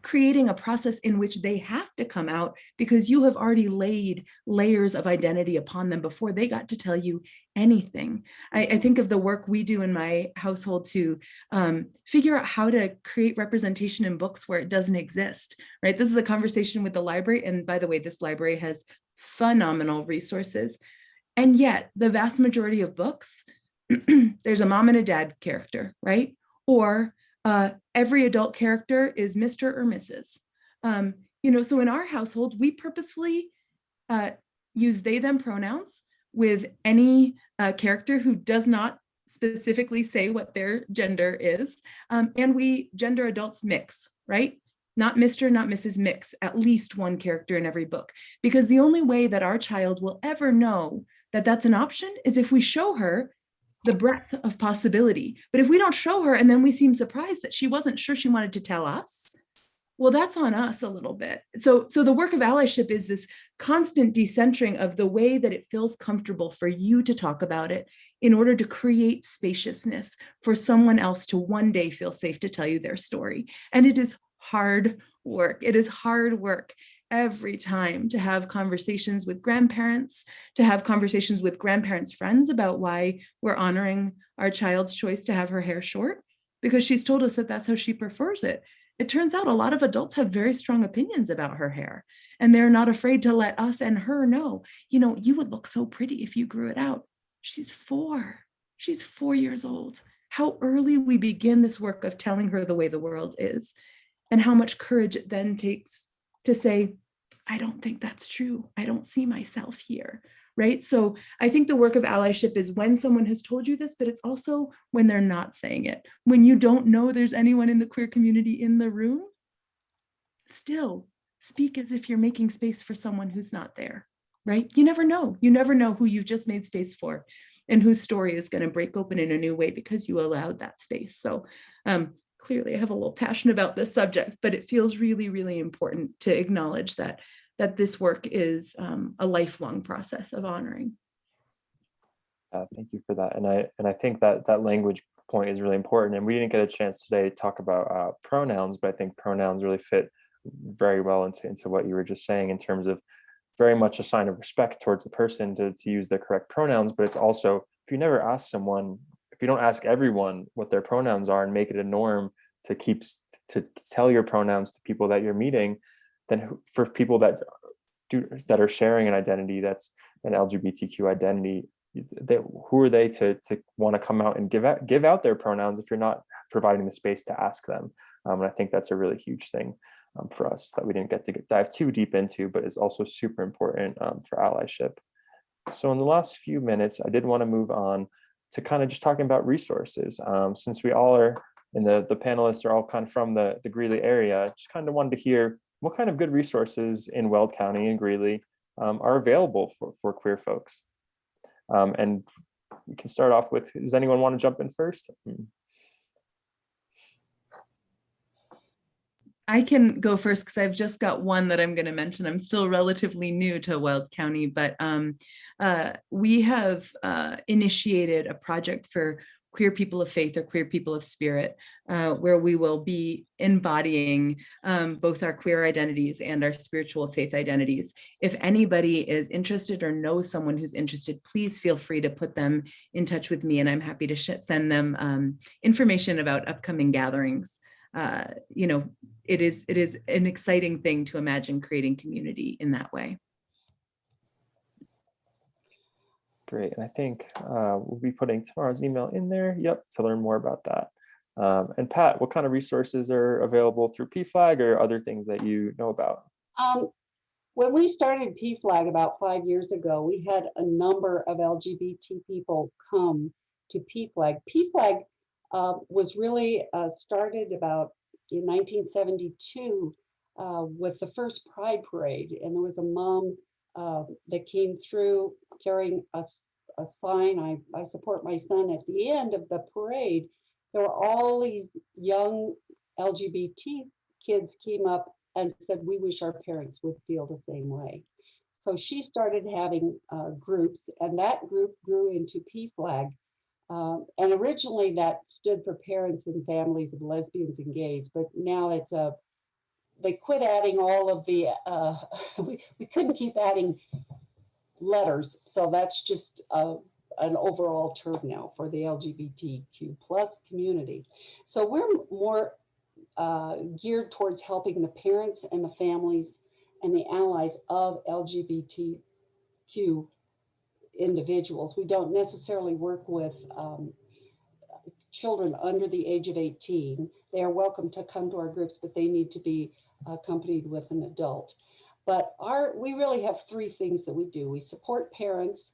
creating a process in which they have to come out because you have already laid layers of identity upon them before they got to tell you anything. I think of the work we do in my household to figure out how to create representation in books where it doesn't exist, right? This is a conversation with the library. And by the way, this library has phenomenal resources. And yet the vast majority of books, there's a mom and a dad character, right? Or every adult character is Mr. or Mrs. So in our household, we purposefully use they, them pronouns with any character who does not specifically say what their gender is. And we gender adults mix, right? Not Mr., not Mrs. mix, at least one character in every book. Because the only way that our child will ever know that that's an option is if we show her the breadth of possibility. But if we don't show her and then we seem surprised that she wasn't sure she wanted to tell us, well, that's on us a little bit. So the work of allyship is this constant decentering of the way that it feels comfortable for you to talk about it in order to create spaciousness for someone else to one day feel safe to tell you their story. And it is hard work. It is hard work every time to have conversations with grandparents, to have conversations with grandparents' friends about why we're honoring our child's choice to have her hair short, because she's told us that that's how she prefers it. It turns out a lot of adults have very strong opinions about her hair, and they're not afraid to let us and her know, you would look so pretty if you grew it out. She's 4. She's 4 years old. How early we begin this work of telling her the way the world is, and how much courage it then takes to say, I don't think that's true. I don't see myself here, right? So I think the work of allyship is when someone has told you this, but it's also when they're not saying it. When you don't know there's anyone in the queer community in the room, still speak as if you're making space for someone who's not there, right? You never know. You never know who you've just made space for and whose story is going to break open in a new way because you allowed that space. So clearly I have a little passion about this subject, but it feels really, really important to acknowledge that this work is a lifelong process of honoring. Thank you for that. And I think that language point is really important. And we didn't get a chance today to talk about pronouns, but I think pronouns really fit very well into what you were just saying in terms of very much a sign of respect towards the person to use the correct pronouns. But it's also, if you never ask someone, if you don't ask everyone what their pronouns are and make it a norm to tell your pronouns to people that you're meeting, then for people that are sharing an identity that's an LGBTQ identity, who are they to want to come out and give out their pronouns if you're not providing the space to ask them? And I think that's a really huge thing for us that we didn't get to dive too deep into, but is also super important for allyship. So in the last few minutes, I did want to move on to kind of just talking about resources. Since we all are, and the panelists are all kind of from the Greeley area, just kind of wanted to hear what kind of good resources in Weld County and Greeley are available for queer folks. And we can start off with, does anyone want to jump in first? I can go first because I've just got one that I'm going to mention. I'm still relatively new to Weld County, but we have initiated a project for queer people of faith or queer people of spirit, where we will be embodying both our queer identities and our spiritual faith identities. If anybody is interested or knows someone who's interested, please feel free to put them in touch with me, and I'm happy to send them information about upcoming gatherings. It is an exciting thing to imagine creating community in that way. Great, and I think we'll be putting tomorrow's email in there, to learn more about that. And Pat, what kind of resources are available through PFLAG or other things that you know about? When we started PFLAG about 5 years ago, we had a number of LGBT people come to PFLAG. PFLAG was really started about in 1972 with the first Pride Parade, and there was a mom that came through carrying a sign, I support my son. At the end of the parade, there were all these young LGBT kids came up and said, we wish our parents would feel the same way. So she started having groups, and that group grew into PFLAG. And originally that stood for Parents and Families of Lesbians and Gays, but now it's they quit adding all of the, we couldn't keep adding letters. So that's just an overall term now for the LGBTQ plus community. So we're more geared towards helping the parents and the families and the allies of LGBTQ individuals. We don't necessarily work with children under the age of 18. They are welcome to come to our groups, but they need to be accompanied with an adult. But we really have three things that we do. We support parents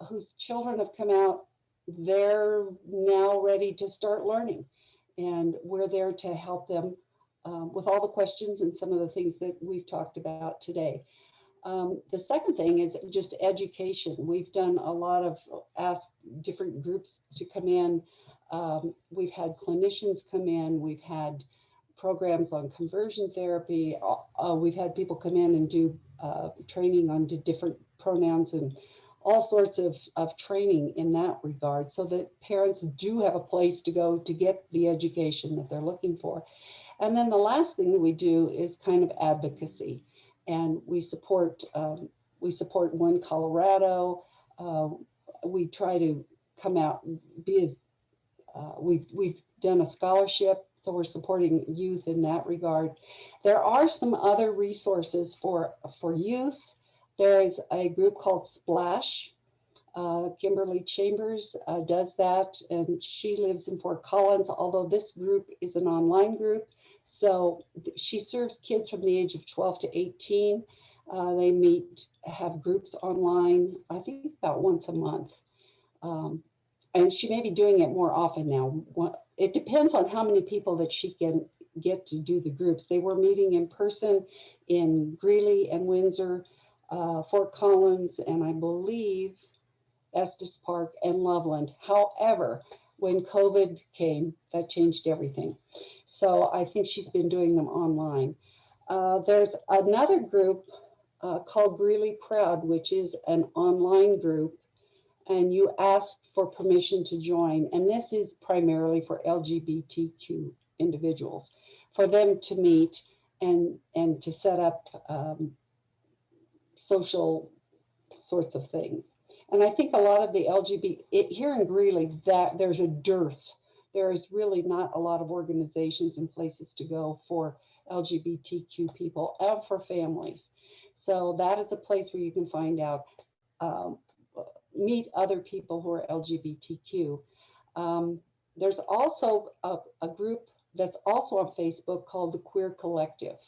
whose children have come out. They're now ready to start learning, and we're there to help them with all the questions and some of the things that we've talked about today. The second thing is just education. We've done a lot of asked different groups to come in. We've had clinicians come in. We've had programs on conversion therapy. We've had people come in and do training on different pronouns and all sorts of training in that regard, so that parents do have a place to go to get the education that they're looking for. And then the last thing that we do is kind of advocacy. And we support One Colorado. We try to come out, we've done a scholarship, so we're supporting youth in that regard. There are some other resources for youth. There is a group called Splash. Kimberly Chambers does that, and she lives in Fort Collins, although this group is an online group. So she serves kids from the age of 12 to 18. They meet, have groups online, I think about once a month. And she may be doing it more often now. It depends on how many people that she can get to do the groups. They were meeting in person in Greeley and Windsor, Fort Collins, and I believe Estes Park and Loveland. However, when COVID came, that changed everything. So I think she's been doing them online. There's another group called Greeley Proud, which is an online group, and you ask for permission to join. And this is primarily for LGBTQ individuals, for them to meet and to set up social sorts of things. And I think a lot of the here in Greeley, that there's a dearth. There is really not a lot of organizations and places to go for LGBTQ people and for families. So that is a place where you can find out, meet other people who are LGBTQ. There's also a group that's also on Facebook called the Queer Collective.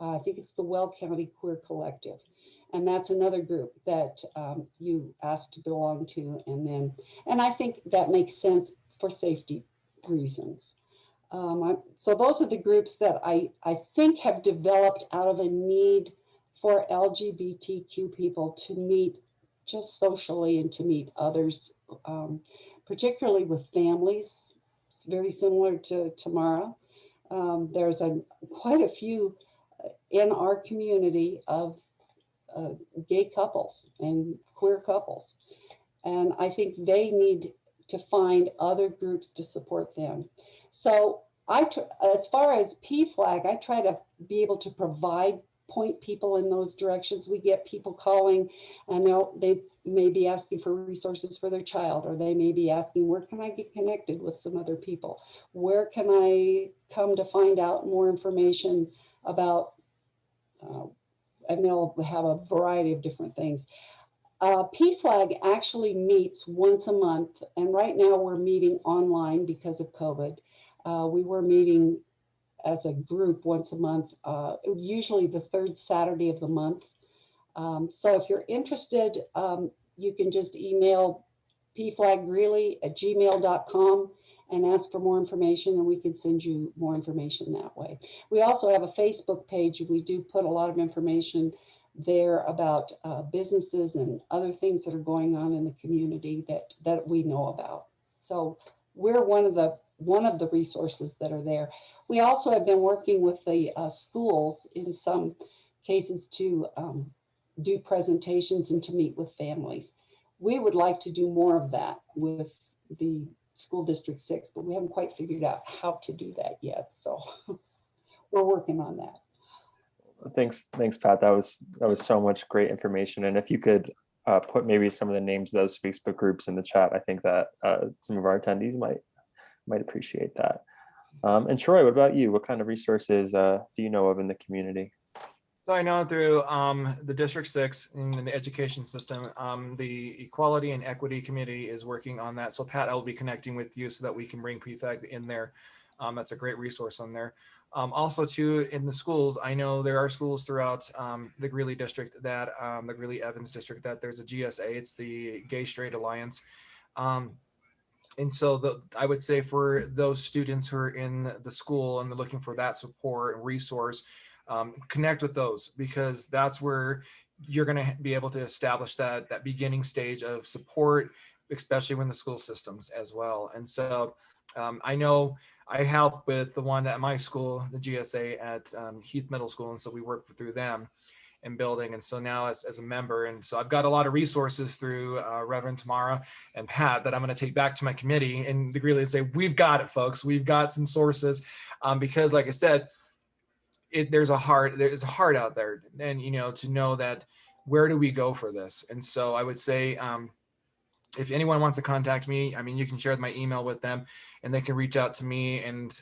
I think it's the Weld County Queer Collective. And that's another group that you ask to belong to. And I think that makes sense for safety reasons. So those are the groups that I think have developed out of a need for LGBTQ people to meet just socially and to meet others, particularly with families. It's very similar to Tamara. There's quite a few in our community of gay couples and queer couples. And I think they need to find other groups to support them. So as far as PFLAG, I try to be able to point people in those directions. We get people calling and they may be asking for resources for their child, or they may be asking, where can I get connected with some other people? Where can I come to find out more information about, and they'll have a variety of different things. PFLAG actually meets once a month, and right now we're meeting online because of COVID. We were meeting as a group once a month, usually the third Saturday of the month. So if you're interested, you can just email pflaggreeley@gmail.com and ask for more information, and we can send you more information that way. We also have a Facebook page. We do put a lot of information there about businesses and other things that are going on in the community that we know about. So we're one of the resources that are there. We also have been working with the schools in some cases to do presentations and to meet with families. We would like to do more of that with the School District 6, but we haven't quite figured out how to do that yet. So we're working on that. Thanks, Pat. That was so much great information. And if you could put maybe some of the names of those Facebook groups in the chat, I think that some of our attendees might appreciate that. And Troy, what about you? What kind of resources do you know of in the community? So I know through the District 6 in the education system, the Equality and Equity Committee is working on that. So Pat, I will be connecting with you so that we can bring PFAG in there. That's a great resource on there. Also too, in the schools, I know there are schools throughout the Greeley district that, the Greeley Evans district, that there's a GSA, it's the Gay Straight Alliance. And so I would say for those students who are in the school and they're looking for that support and resource, connect with those, because that's where you're going to be able to establish that beginning stage of support, especially when the school systems as well. And so I know I help with the one at my school, the GSA at Heath Middle School. And so we work through them in building. And so now as a member, and so I've got a lot of resources through Reverend Tamara and Pat that I'm going to take back to my committee in the Greeley and say, we've got it, folks. We've got some sources because like I said, there's a heart out there, and to know that where do we go for this. And so I would say if anyone wants to contact me, I mean, you can share my email with them and they can reach out to me, and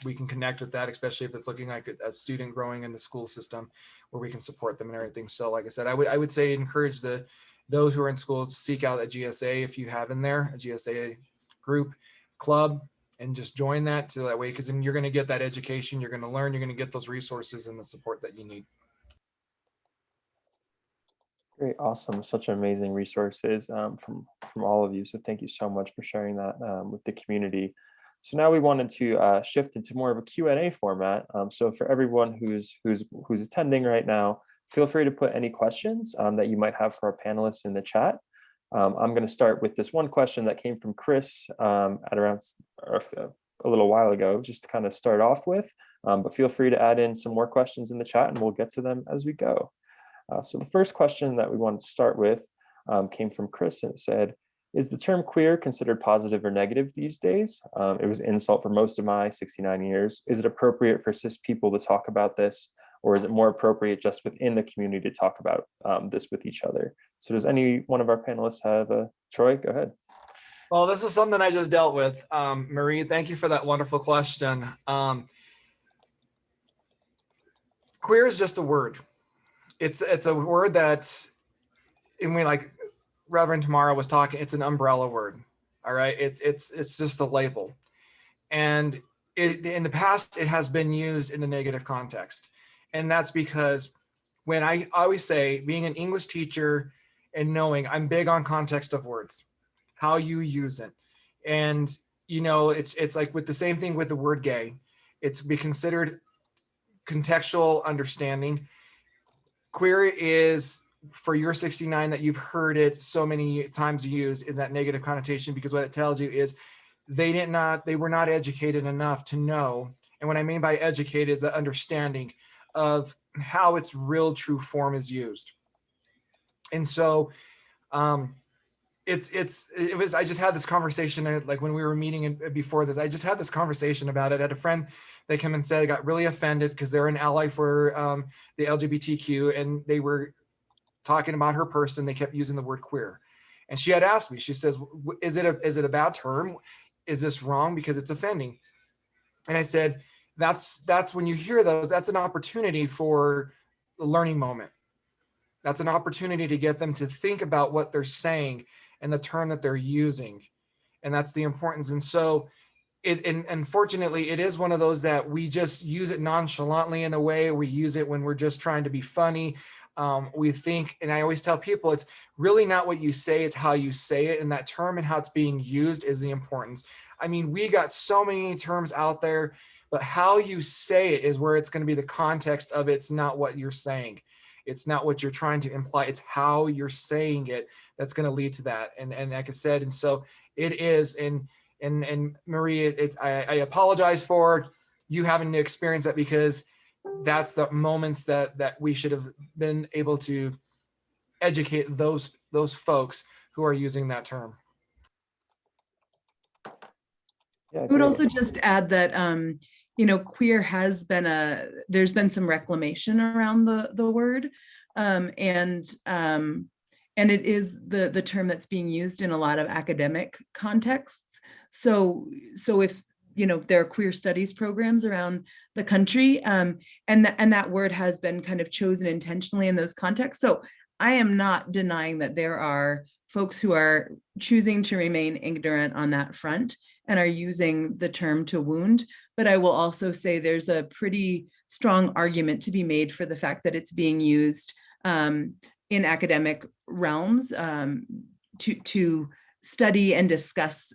we can connect with that, especially if it's looking like a student growing in the school system where we can support them and everything. So like I said, I would say encourage the those who are in school to seek out a GSA if you have in there, a GSA group, club, and just join that to that way, because then you're going to get that education, you're going to learn, you're going to get those resources and the support that you need. Great, awesome. Such amazing resources from all of you. So thank you so much for sharing that with the community. So now we wanted to shift into more of a Q&A format. So for everyone who's attending right now, feel free to put any questions that you might have for our panelists in the chat. I'm going to start with this one question that came from Chris at around a little while ago, just to kind of start off with. But feel free to add in some more questions in the chat and we'll get to them as we go. So the first question that we wanted to start with came from Chris, and it said, is the term queer considered positive or negative these days? It was an insult for most of my 69 years. Is it appropriate for cis people to talk about this, or is it more appropriate just within the community to talk about this with each other? So does any one of our panelists have Troy, go ahead. Well, this is something I just dealt with. Marie, thank you for that wonderful question. Queer is just a word. It's a word that, and we, like Reverend Tamara was talking, it's an umbrella word. All right, it's just a label, and in the past it has been used in a negative context, and that's because when I always say, being an English teacher and knowing, I'm big on context of words, how you use it, and you know, it's like with the same thing with the word gay, it's be considered contextual understanding. Queer is, for your 69 that you've heard it so many times used, is that negative connotation, because what it tells you is they were not educated enough to know. And what I mean by educated is the understanding of how its real true form is used. And so I just had this conversation, like when we were meeting before this, I just had this conversation about it. I had a friend, they come and said, got really offended because they're an ally for the LGBTQ, and they were talking about her person. They kept using the word queer. And she had asked me, she says, is it a bad term? Is this wrong because it's offending? And I said, that's when you hear those, that's an opportunity for the learning moment. That's an opportunity to get them to think about what they're saying and the term that they're using. And that's the importance. And so and unfortunately, it is one of those that we just use it nonchalantly in a way. We use it when we're just trying to be funny. We think, and I always tell people, it's really not what you say, it's how you say it. And that term and how it's being used is the importance. I mean, we got so many terms out there, but how you say it is where it's going to be the context of it. It's not what you're saying. It's not what you're trying to imply. It's how you're saying it that's going to lead to that. And like I said, and so it is. And Marie, I apologize for you having to experience that, because that's the moments that we should have been able to educate those folks who are using that term. Yeah, I would great. also just add that, you know, queer has been there's been some reclamation around the word, and it is the term that's being used in a lot of academic contexts. So if, you know, there are queer studies programs around the country, and that word has been kind of chosen intentionally in those contexts. So I am not denying that there are folks who are choosing to remain ignorant on that front and are using the term to wound. But I will also say there's a pretty strong argument to be made for the fact that it's being used in academic realms to study and discuss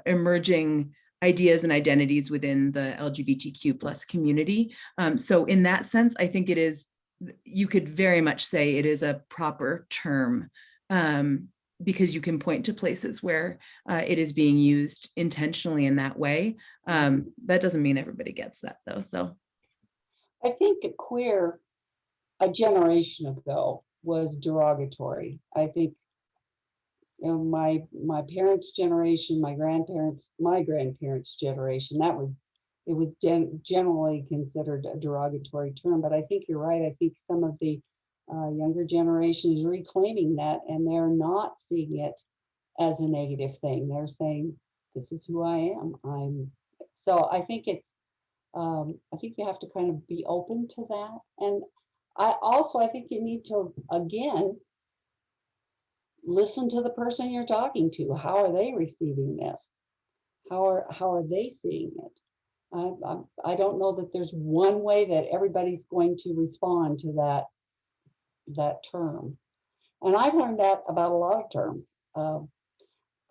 emerging ideas and identities within the LGBTQ plus community. So in that sense, I think it is, you could very much say it is a proper term, because you can point to places where it is being used intentionally in that way. That doesn't mean everybody gets that though. So I think queer a generation ago was derogatory. I think, you know, my parents' generation, my grandparents' generation, it was generally considered a derogatory term. But I think you're right. I think some of the younger generation is reclaiming that, and they're not seeing it as a negative thing. They're saying, "This is who I am." So I think it's. I think you have to kind of be open to that, and I think you need to, again, listen to the person you're talking to. How are they receiving this? How are they seeing it? I don't know that there's one way that everybody's going to respond to that term. And I've learned that about a lot of terms.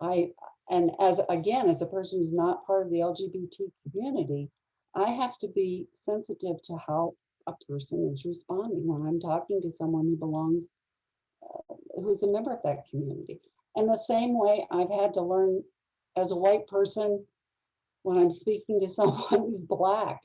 I and as again, as a person who's not part of the LGBT community, I have to be sensitive to how a person is responding when I'm talking to someone who belongs, who's a member of that community. And the same way I've had to learn as a white person when I'm speaking to someone who's Black,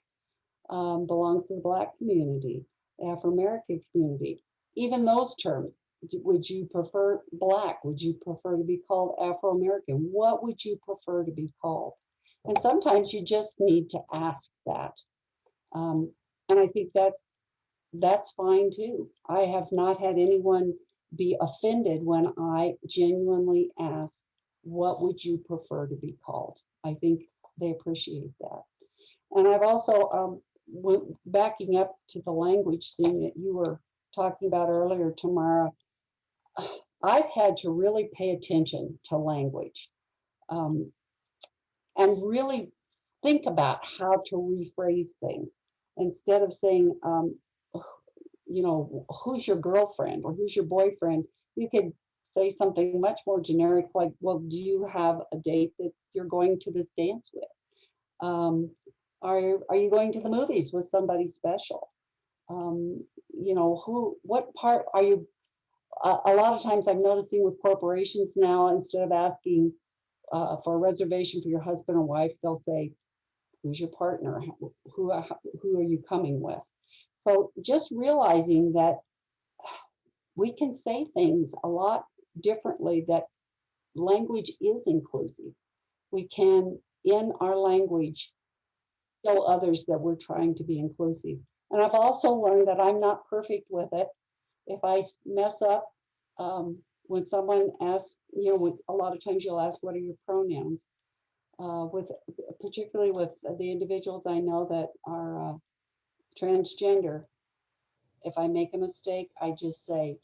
belongs to the Black community, Afro-American community, even those terms. Would you prefer Black? Would you prefer to be called Afro-American? What would you prefer to be called? And sometimes you just need to ask that. And I think that's fine too. I have not had anyone be offended when I genuinely ask, what would you prefer to be called? I think they appreciate that. And I've also, backing up to the language thing that you were talking about earlier, Tamara, I've had to really pay attention to language, and really think about how to rephrase things. Instead of saying, who's your girlfriend or who's your boyfriend, you could say something much more generic like, well, do you have a date that you're going to this dance with? Are you going to the movies with somebody special? What part are you? A lot of times I'm noticing with corporations now, instead of asking for a reservation for your husband or wife, they'll say, who's your partner? Who are you coming with? So just realizing that we can say things a lot differently, that language is inclusive. We can, in our language, show others that we're trying to be inclusive. And I've also learned that I'm not perfect with it. If I mess up, when someone asks, a lot of times you'll ask, what are your pronouns? Particularly with the individuals I know that are transgender, if I make a mistake, I just say,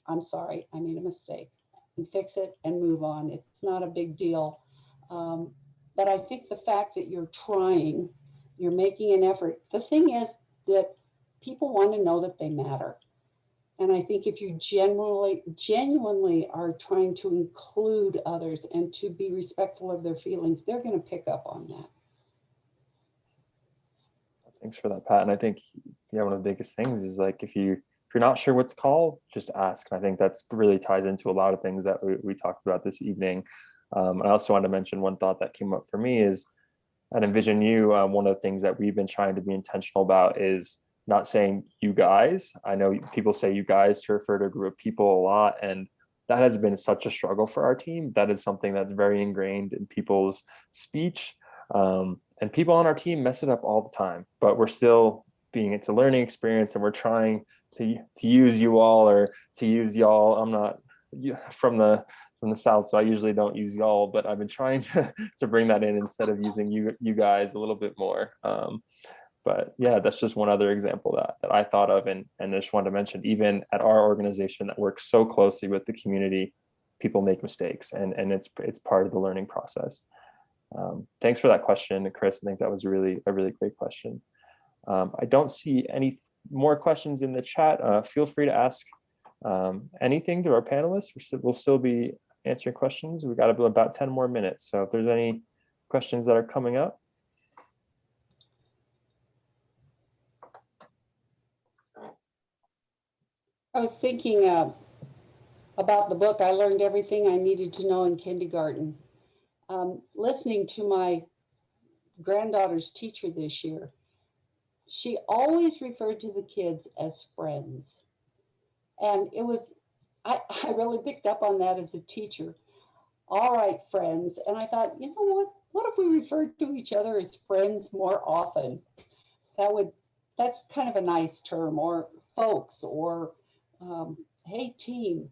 I'm sorry, I made a mistake, and fix it and move on. It's not a big deal. But I think the fact that you're trying, you're making an effort. The thing is that people want to know that they matter. And I think if you genuinely are trying to include others and to be respectful of their feelings, they're going to pick up on that. Thanks for that, Pat. And I think, one of the biggest things is like, if you're not sure what to call, just ask. And I think that's really ties into a lot of things that we talked about this evening. And I also wanted to mention one thought that came up for me is at Envision U, one of the things that we've been trying to be intentional about is not saying you guys. I know people say you guys to refer to a group of people a lot, and that has been such a struggle for our team. That is something that's very ingrained in people's speech. And people on our team mess it up all the time, but we're still it's a learning experience, and we're trying to use you all or to use y'all. I'm not from the South, so I usually don't use y'all, but I've been trying to bring that in instead of using you guys a little bit more. But yeah, that's just one other example that I thought of, and I just wanted to mention, even at our organization that works so closely with the community, people make mistakes, and it's part of the learning process. Thanks for that question, Chris. I think that was a really great question. I don't see any more questions in the chat. Feel free to ask anything to our panelists. We'll still be answering questions. We've got about 10 more minutes. So if there's any questions that are coming up. I was thinking about the book, I Learned Everything I Needed to Know in Kindergarten. Listening to my granddaughter's teacher this year, she always referred to the kids as friends. And it was, I really picked up on that as a teacher. All right, friends. And I thought, you know what if we referred to each other as friends more often? That's kind of a nice term, or folks, or hey team,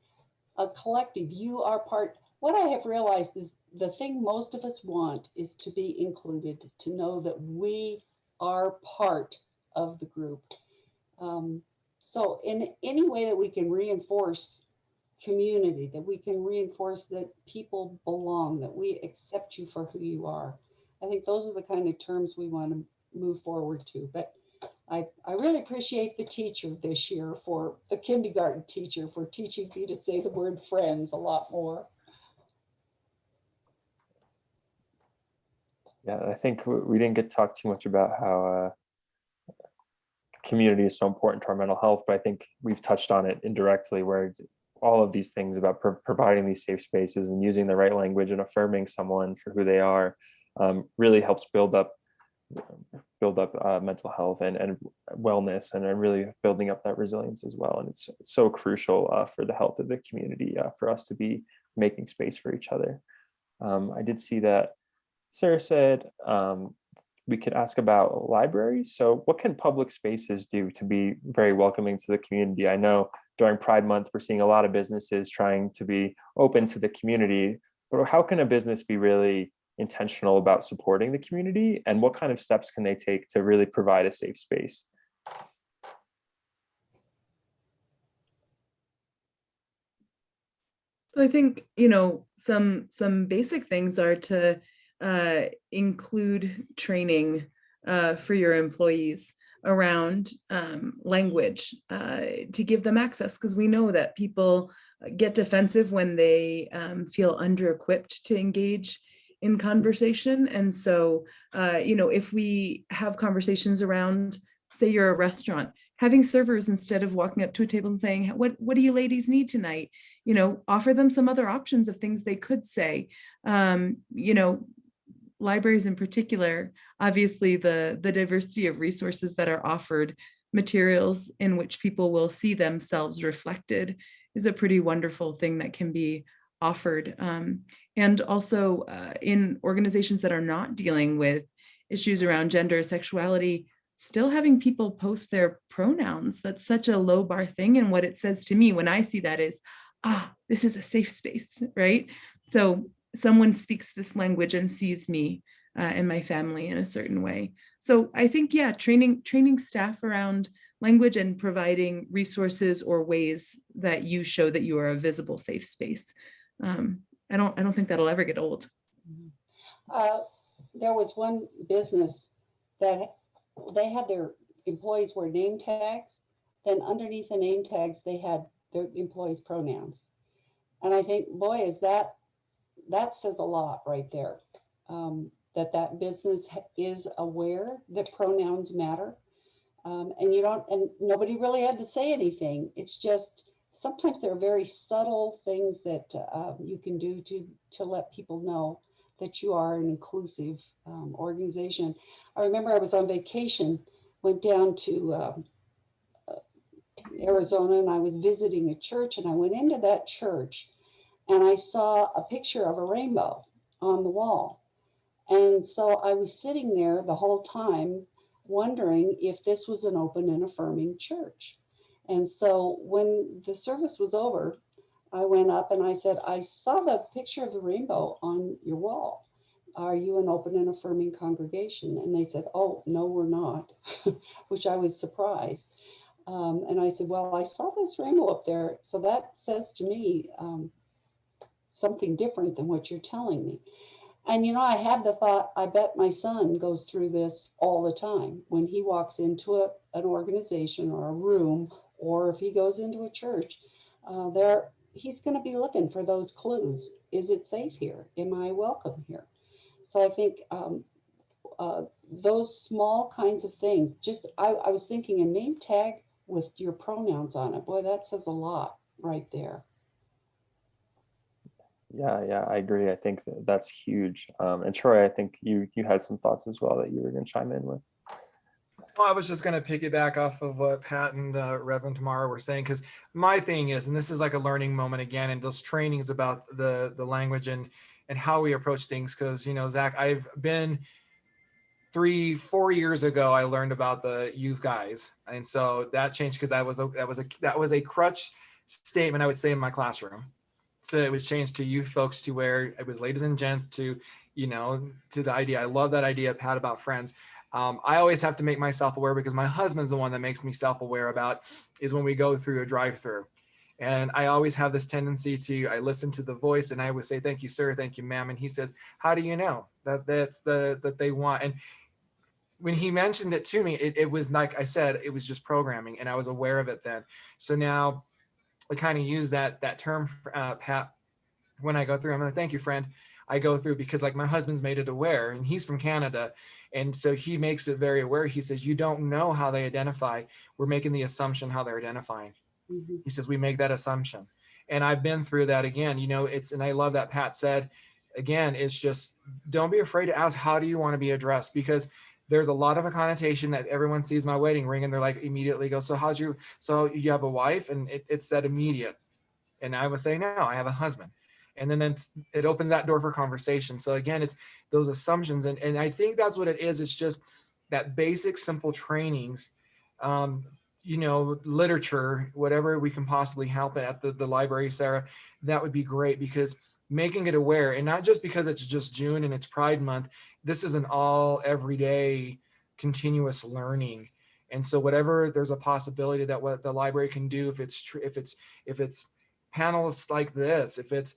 a collective, you are part. What I have realized is the thing most of us want is to be included, to know that we are part of the group. So in any way that we can reinforce community, that we can reinforce that people belong, that we accept you for who you are. I think those are the kind of terms we want to move forward to. But I really appreciate the teacher this year, for the kindergarten teacher, for teaching me to say the word friends a lot more. Yeah, I think we didn't get to talk too much about how community is so important to our mental health, but I think we've touched on it indirectly, where all of these things about providing these safe spaces and using the right language and affirming someone for who they are really helps build up mental health and wellness, and really building up that resilience as well. And it's so crucial for the health of the community, for us to be making space for each other. I did see that Sarah said we could ask about libraries. So what can public spaces do to be very welcoming to the community? I know during Pride Month, we're seeing a lot of businesses trying to be open to the community, but how can a business be really intentional about supporting the community, and what kind of steps can they take to really provide a safe space? So I think, some basic things are to include training for your employees around language, to give them access, because we know that people get defensive when they feel under-equipped to engage in conversation. And so, if we have conversations around, say you're a restaurant, having servers, instead of walking up to a table and saying, what do you ladies need tonight? Offer them some other options of things they could say. Libraries in particular, obviously the diversity of resources that are offered, materials in which people will see themselves reflected, is a pretty wonderful thing that can be offered. And also in organizations that are not dealing with issues around gender, sexuality, still having people post their pronouns. That's such a low bar thing. And what it says to me when I see that is, this is a safe space, right? So someone speaks this language and sees me and my family in a certain way. So I think, yeah, training staff around language and providing resources or ways that you show that you are a visible, safe space. I don't think that'll ever get old. There was one business that they had their employees wear name tags. Then underneath the name tags, they had their employees' pronouns. And I think, boy, that says a lot right there. That business is aware that pronouns matter. And nobody really had to say anything. It's just, sometimes there are very subtle things that you can do to let people know that you are an inclusive organization. I remember I was on vacation, went down to Arizona, and I was visiting a church, and I went into that church and I saw a picture of a rainbow on the wall. And so I was sitting there the whole time wondering if this was an open and affirming church. And so when the service was over, I went up and I said, I saw the picture of the rainbow on your wall. Are you an open and affirming congregation? And they said, oh, no, we're not, which I was surprised. And I said, well, I saw this rainbow up there. So that says to me something different than what you're telling me. And I had the thought, I bet my son goes through this all the time. When he walks into an organization or a room, or if he goes into a church, he's going to be looking for those clues. Is it safe here? Am I welcome here? So I think those small kinds of things, I was thinking a name tag with your pronouns on it. Boy, that says a lot right there. Yeah, I agree. I think that's huge. And Troy, I think you had some thoughts as well that you were going to chime in with. Well, I was just going to piggyback off of what Pat and Reverend Tamara were saying, because my thing is, and this is like a learning moment again, and those trainings about the language and how we approach things. Because, Zach, I've been 3-4 years ago, I learned about the you guys. And so that changed, because that was a crutch statement I would say in my classroom. So it was changed to you folks, to where it was ladies and gents, to the idea. I love that idea, Pat, about friends. I always have to make myself aware, because my husband's the one that makes me self-aware about is when we go through a drive-through. And I always have this tendency I listen to the voice and I would say, thank you, sir. Thank you, ma'am. And he says, how do you know that they want? And when he mentioned it to me, it was like I said, it was just programming, and I was aware of it then. So now I kind of use that term, Pat, when I go through. I'm like, thank you, friend. I go through because like my husband's made it aware, and he's from Canada. And so he makes it very aware. He says, you don't know how they identify. We're making the assumption how they're identifying. Mhm. He says, we make that assumption. And I've been through that again, and I love that Pat said, again, it's just, don't be afraid to ask, how do you want to be addressed? Because there's a lot of a connotation that everyone sees my wedding ring and they're like immediately go, so you have a wife? And it's that immediate. And I would say, no, I have a husband. And then it opens that door for conversation. So again, it's those assumptions. And I think that's what it is. It's just that basic, simple trainings, literature, whatever we can possibly help at the library, Sarah, that would be great, because making it aware, and not just because it's just June and it's Pride Month, this is an all everyday continuous learning. And so whatever there's a possibility that what the library can do, if it's panels like this, if it's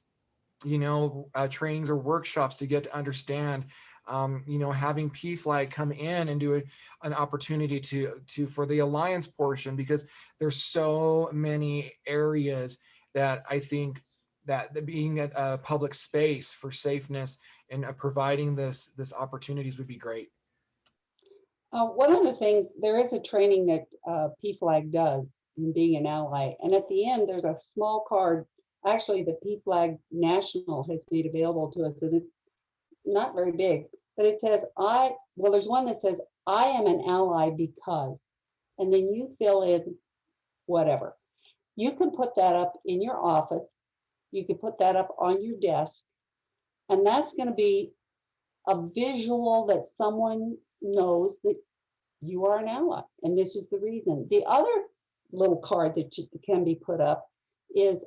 trainings or workshops to get to understand, having PFLAG come in and do an opportunity to for the Alliance portion, because there's so many areas that I think that being at a public space for safeness and providing this opportunities would be great. One of the things, there is a training that PFLAG does in being an ally. And at the end, there's a small card. Actually, the PFLAG National has made available to us, and it's not very big, but it says, there's one that says, I am an ally because, and then you fill in whatever. You can put that up in your office. You can put that up on your desk, and that's going to be a visual that someone knows that you are an ally, and this is the reason. The other little card that can be put up is,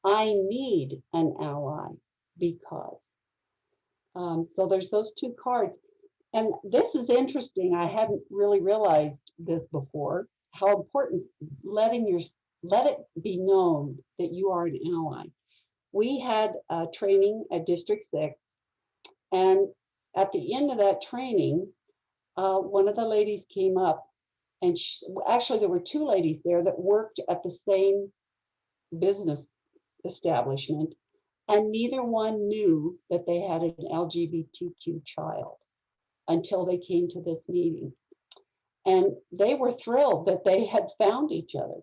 I need an ally because. So there's those two cards. And this is interesting. I hadn't really realized this before, how important let it be known that you are an ally. We had a training at District 6, and at the end of that training, one of the ladies came up, and actually there were two ladies there that worked at the same business establishment, and neither one knew that they had an LGBTQ child until they came to this meeting. And they were thrilled that they had found each other.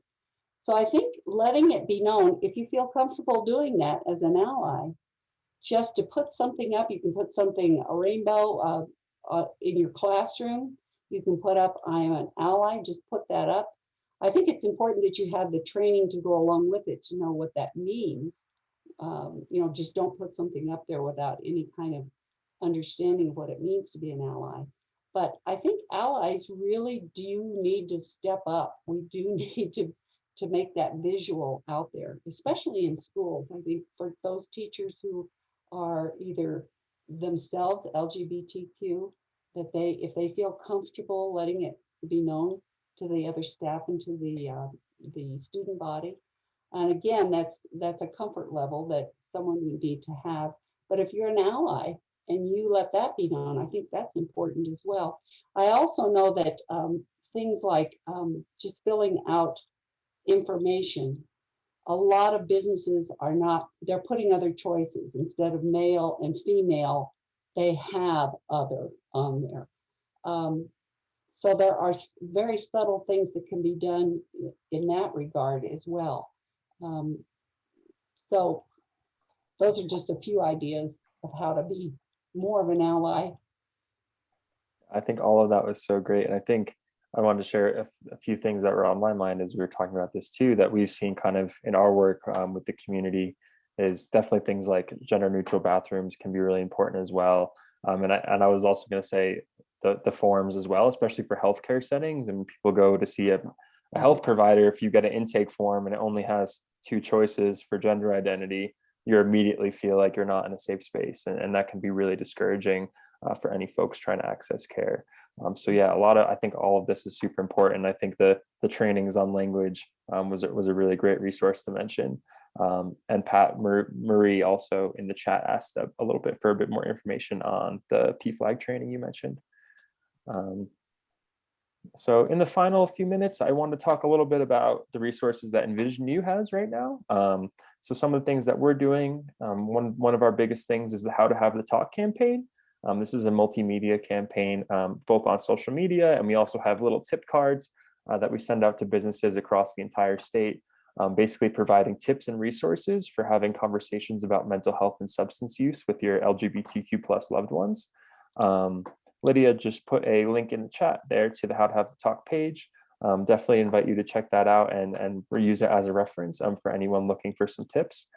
So I think letting it be known, if you feel comfortable doing that as an ally, just to put something up, you can put something, a rainbow in your classroom. You can put up, I am an ally, just put that up. I think it's important that you have the training to go along with it to know what that means. Just don't put something up there without any kind of understanding of what it means to be an ally. But I think allies really do need to step up. We do need to make that visual out there, especially in schools. I think for those teachers who are either themselves LGBTQ, that if they feel comfortable letting it be known to the other staff and to the student body. And again, that's a comfort level that someone would need to have. But if you're an ally and you let that be known, I think that's important as well. I also know that things like just filling out information, a lot of businesses are not, they're putting other choices. Instead of male and female, they have other on there. So there are very subtle things that can be done in that regard as well. So those are just a few ideas of how to be more of an ally. I think all of that was so great. And I think I wanted to share a few things that were on my mind as we were talking about this too, that we've seen kind of in our work with the community, is definitely things like gender neutral bathrooms can be really important as well. And I was also going to say the forms as well, especially for healthcare settings. And people go to see a health provider, if you get an intake form and it only has 2 choices for gender identity, you immediately feel like you're not in a safe space. And that can be really discouraging. for any folks trying to access care. So yeah, I think all of this is super important. I think the trainings on language was a really great resource to mention. And Pat Marie also in the chat asked a little bit for a bit more information on the PFLAG training you mentioned. So in the final few minutes, I want to talk a little bit about the resources that Envision U has right now. So some of the things that we're doing, one of our biggest things is the How to Have the Talk campaign. This is a multimedia campaign, both on social media, and we also have little tip cards that we send out to businesses across the entire state, basically providing tips and resources for having conversations about mental health and substance use with your LGBTQ plus loved ones. Lydia just put a link in the chat there to the How to Have the Talk page. Definitely invite you to check that out and reuse it as a reference for anyone looking for some tips.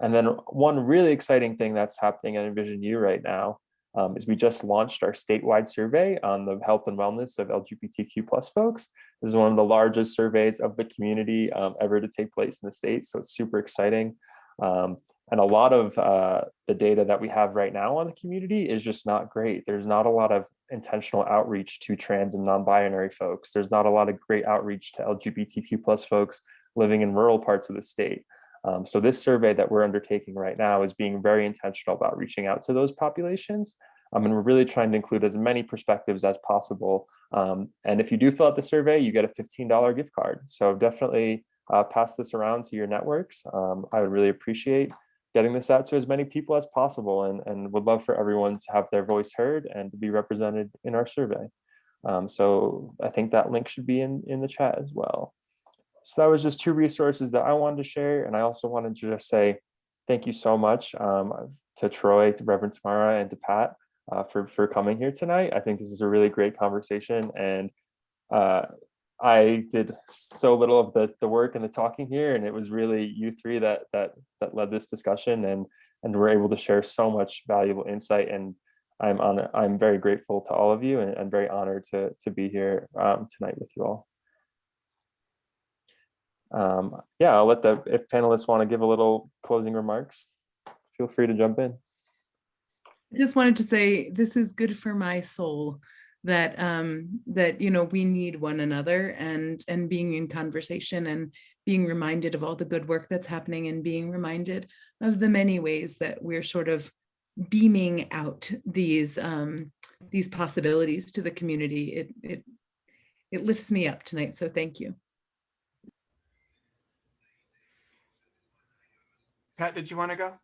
And then one really exciting thing that's happening at Envision U right now is we just launched our statewide survey on the health and wellness of LGBTQ plus folks. This is one of the largest surveys of the community ever to take place in the state, so it's super exciting. And a lot of the data that we have right now on the community is just not great. There's not a lot of intentional outreach to trans and non-binary folks. There's not a lot of great outreach to LGBTQ plus folks living in rural parts of the state. So this survey that we're undertaking right now is being very intentional about reaching out to those populations. And we're really trying to include as many perspectives as possible. And if you do fill out the survey, you get a $15 gift card. So definitely pass this around to your networks. I would really appreciate getting this out to as many people as possible, and would love for everyone to have their voice heard and to be represented in our survey. So I think that link should be in the chat as well. So that was just two resources that I wanted to share. And I also wanted to just say thank you so much to Troy, to Reverend Tamara, and to Pat for coming here tonight. I think this is a really great conversation, and I did so little of the work and the talking here, and it was really you three that led this discussion, and were able to share so much valuable insight. And I'm very grateful to all of you, and very honored to be here tonight with you all. Yeah, I'll let if panelists want to give a little closing remarks, feel free to jump in. I just wanted to say this is good for my soul, that we need one another, and being in conversation and being reminded of all the good work that's happening, and being reminded of the many ways that we're sort of beaming out these possibilities to the community. It lifts me up tonight, so thank you. Pat, did you want to go?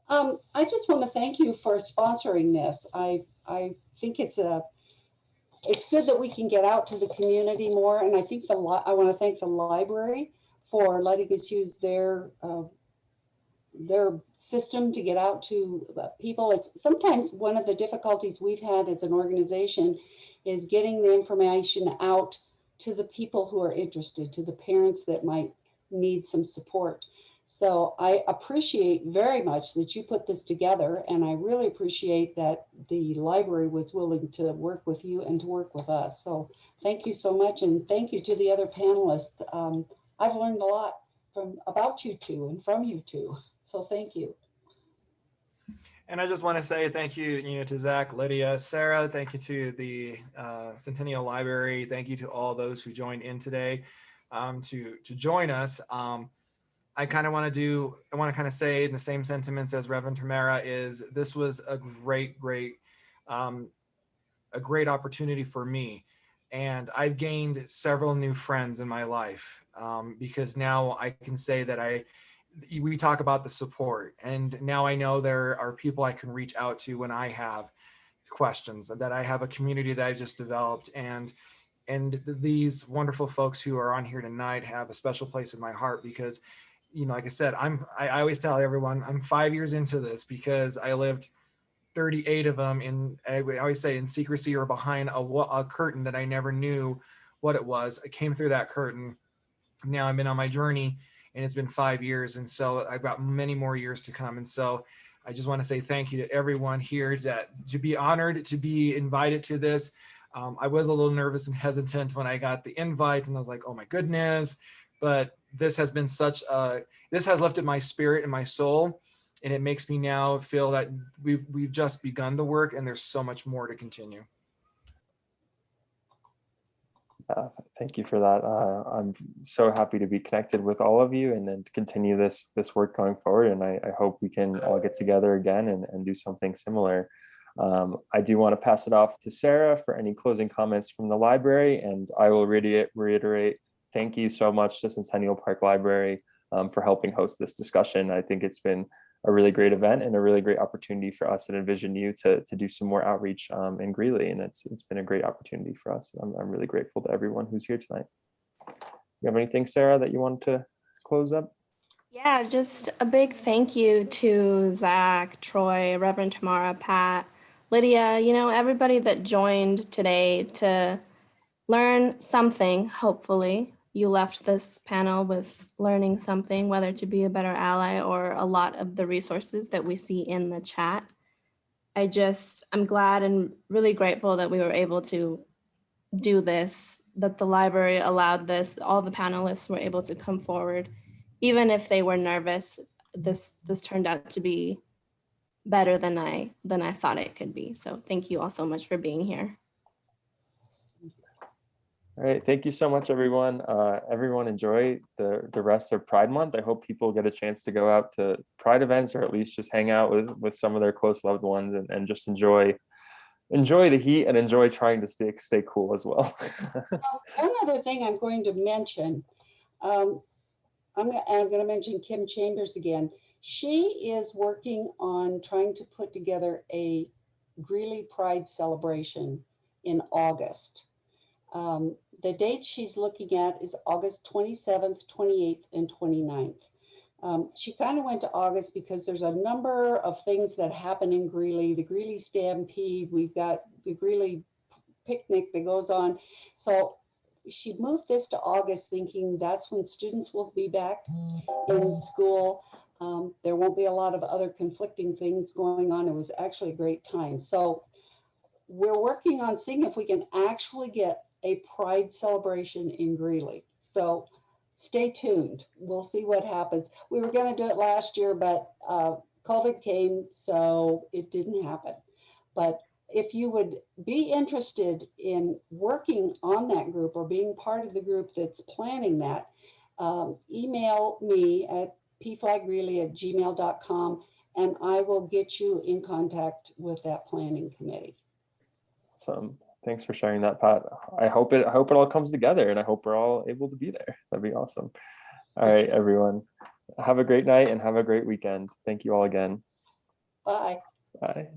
I just want to thank you for sponsoring this. I think it's good that we can get out to the community more, and I think I want to thank the library for letting us use their system to get out to people. It's sometimes one of the difficulties we've had as an organization is getting the information out to the people who are interested, to the parents that might need some support. So I appreciate very much that you put this together, and I really appreciate that the library was willing to work with you and to work with us. So thank you so much, and thank you to the other panelists. I've learned a lot about you two and from you two, so thank you. And I just want to say thank you, to Zach, Lydia, Sarah. Thank you to the Centennial Library. Thank you to all those who joined in today to join us. I want to say in the same sentiments as Reverend Tamara is this was a great opportunity for me. And I've gained several new friends in my life because now I can say that we talk about the support, and now I know there are people I can reach out to when I have questions, that I have a community that I just developed, and these wonderful folks who are on here tonight have a special place in my heart because, like I said, I always tell everyone I'm 5 years into this because I lived 38 of them I always say in secrecy or behind a curtain that I never knew what it was. I came through that curtain. Now I've been on my journey, and it's been 5 years. And so I've got many more years to come. And so I just want to say thank you to everyone here to be honored to be invited to this. I was a little nervous and hesitant when I got the invite, and I was like, oh my goodness. But this has been this has lifted my spirit and my soul. And it makes me now feel that we've just begun the work and there's so much more to continue. Thank you for that. I'm so happy to be connected with all of you and then to continue this work going forward. And I hope we can all get together again and do something similar. I do want to pass it off to Sarah for any closing comments from the library. And I will reiterate, thank you so much to Centennial Park Library for helping host this discussion. I think it's been a really great event and a really great opportunity for us at Envision U to do some more outreach in Greeley, and it's been a great opportunity for us. I'm really grateful to everyone who's here tonight. You have anything, Sarah, that you wanted to close up? Yeah, just a big thank you to Zach, Troy, Reverend Tamara, Pat, Lydia, everybody that joined today to learn something. Hopefully you left this panel with learning something, whether to be a better ally or a lot of the resources that we see in the chat. I'm glad and really grateful that we were able to do this, that the library allowed this, all the panelists were able to come forward. Even if they were nervous, this turned out to be better than I thought it could be. So thank you all so much for being here. All right, thank you so much, everyone. Everyone enjoy the rest of Pride Month. I hope people get a chance to go out to Pride events or at least just hang out with some of their close loved ones and just enjoy the heat and enjoy trying to stay cool as well. One other thing I'm going to mention, I'm going to mention Kim Chambers again. She is working on trying to put together a Greeley Pride celebration in August. The date she's looking at is August 27th, 28th, and 29th. She kind of went to August because there's a number of things that happen in Greeley, the Greeley Stampede, we've got the Greeley picnic that goes on. So she moved this to August thinking that's when students will be back in school. There won't be a lot of other conflicting things going on. It was actually a great time. So we're working on seeing if we can actually get a Pride celebration in Greeley. So stay tuned. We'll see what happens. We were going to do it last year, but COVID came, so it didn't happen. But if you would be interested in working on that group or being part of the group that's planning that, email me at pflaggreeley@gmail.com and I will get you in contact with that planning committee. Awesome. Thanks for sharing that, Pat. I hope it all comes together and I hope we're all able to be there. That'd be awesome. All right, everyone. Have a great night and have a great weekend. Thank you all again. Bye. Bye.